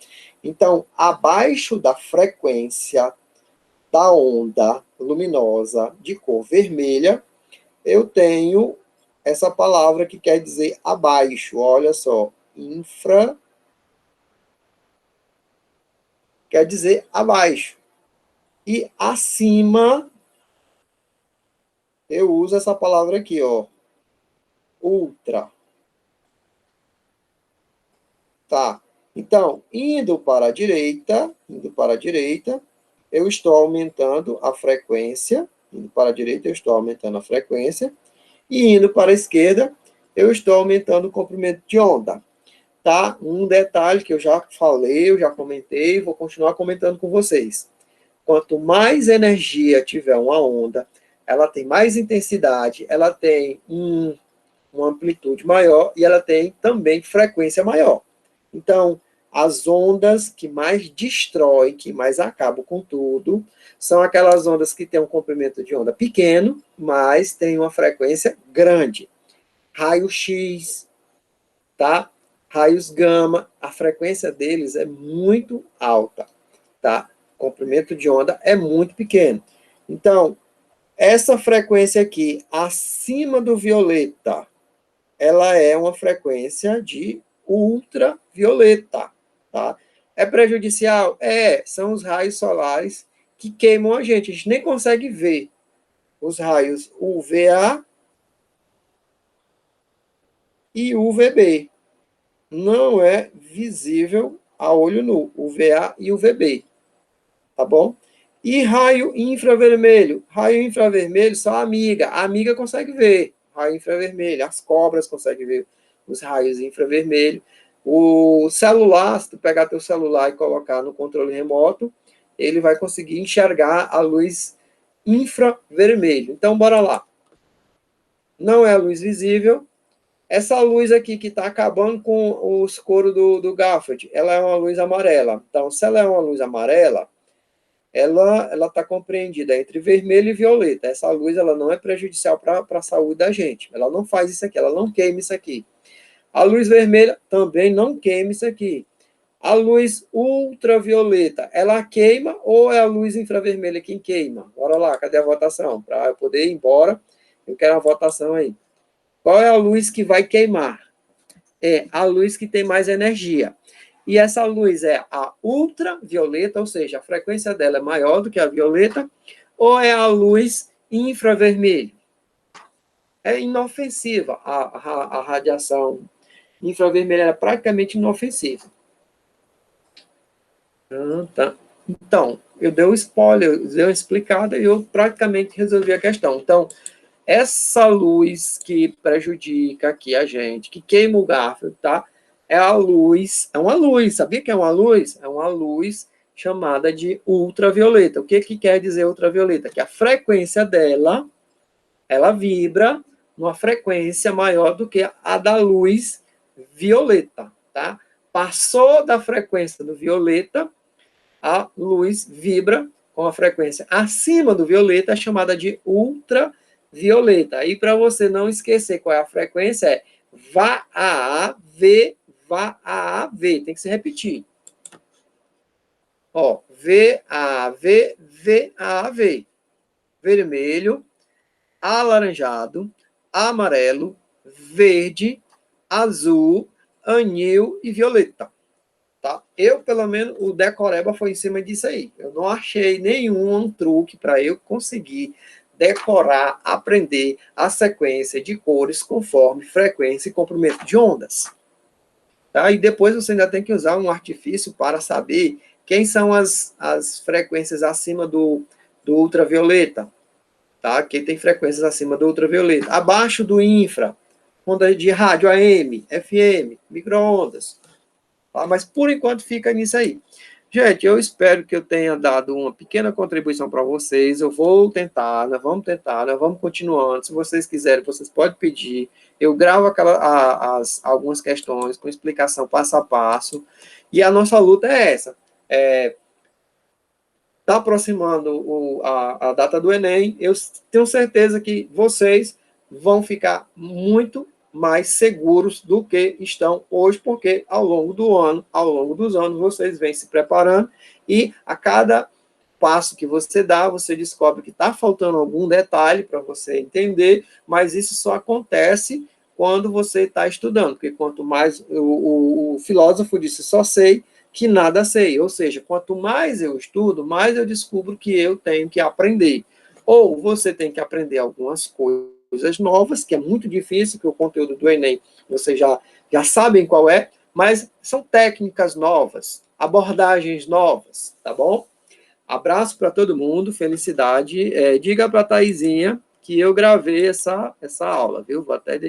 Então, abaixo da frequência da onda luminosa de cor vermelha, eu tenho essa palavra que quer dizer abaixo. Olha só, infra quer dizer abaixo. E acima eu uso essa palavra aqui, ó. Ultra. Tá. Então, indo para a direita, eu estou aumentando a frequência. Indo para a direita, eu estou aumentando a frequência. E indo para a esquerda, eu estou aumentando o comprimento de onda. Tá? Um detalhe que eu já falei, eu já comentei, vou continuar comentando com vocês. Quanto mais energia tiver uma onda, ela tem mais intensidade, ela tem uma amplitude maior e ela tem também frequência maior. Então, as ondas que mais destroem, que mais acabam com tudo, são aquelas ondas que têm um comprimento de onda pequeno, mas tem uma frequência grande. Raio-X, tá? Raios gama, a frequência deles é muito alta, tá? O comprimento de onda é muito pequeno. Então, essa frequência aqui, acima do violeta, ela é uma frequência de ultravioleta, tá? É prejudicial? São os raios solares que queimam a gente nem consegue ver os raios UVA e UVB. Não é visível a olho nu, UVA e UVB, tá bom? E raio infravermelho? Raio infravermelho só a amiga consegue ver raio infravermelho, as cobras conseguem ver os raios infravermelhos. O celular, se tu pegar teu celular e colocar no controle remoto, ele vai conseguir enxergar a luz infravermelho. Então, bora lá. Não é a luz visível. Essa luz aqui que está acabando com os coros do Garfield, ela é uma luz amarela. Então, se ela é uma luz amarela, ela está compreendida entre vermelho e violeta. Essa luz ela não é prejudicial para a saúde da gente. Ela não faz isso aqui, ela não queima isso aqui. A luz vermelha também não queima isso aqui. A luz ultravioleta, ela queima ou é a luz infravermelha quem queima? Bora lá, cadê a votação? Para eu poder ir embora, eu quero a votação aí. Qual é a luz que vai queimar? É a luz que tem mais energia. E essa luz é a ultravioleta, ou seja, a frequência dela é maior do que a violeta, ou é a luz infravermelho? É inofensiva. A radiação infravermelha é praticamente inofensiva. Tá. Então, eu dei um spoiler, eu dei uma explicada e eu praticamente resolvi a questão. Então, essa luz que prejudica aqui a gente, que queima o Garfield, tá? É uma luz, sabia que é uma luz? É uma luz chamada de ultravioleta. O que quer dizer ultravioleta? Que a frequência dela, ela vibra numa frequência maior do que a da luz violeta, tá? Passou da frequência do violeta, a luz vibra com a frequência acima do violeta, chamada de ultravioleta. E para você não esquecer qual é a frequência, é VAV, VAV. Tem que se repetir. Ó, VAV, VAV. Vermelho, alaranjado, amarelo, verde, azul, anil e violeta. Tá? Eu, pelo menos, o decoreba foi em cima disso aí. Eu não achei nenhum truque para eu conseguir decorar, aprender a sequência de cores conforme frequência e comprimento de ondas. Tá? E depois você ainda tem que usar um artifício para saber quem são as frequências acima do ultravioleta. Tá? Quem tem frequências acima do ultravioleta. Abaixo do infra, ondas de rádio AM, FM, micro-ondas. Tá? Mas, por enquanto, fica nisso aí. Gente, eu espero que eu tenha dado uma pequena contribuição para vocês. Eu vou tentar, nós vamos continuando. Se vocês quiserem, vocês podem pedir. Eu gravo algumas questões com explicação passo a passo. E a nossa luta é essa. Está aproximando a data do Enem. Eu tenho certeza que vocês vão ficar muito mais seguros do que estão hoje, porque ao longo dos anos, vocês vêm se preparando e a cada passo que você dá, você descobre que está faltando algum detalhe para você entender, mas isso só acontece quando você está estudando, porque quanto mais, o filósofo disse, só sei que nada sei, ou seja, quanto mais eu estudo, mais eu descubro que eu tenho que aprender. ou você tem que aprender algumas coisas novas, que é muito difícil, que o conteúdo do Enem vocês já sabem qual é, mas são técnicas novas, abordagens novas, tá bom? Abraço para todo mundo, felicidade. Diga para a Thaisinha que eu gravei essa aula, viu? Vou até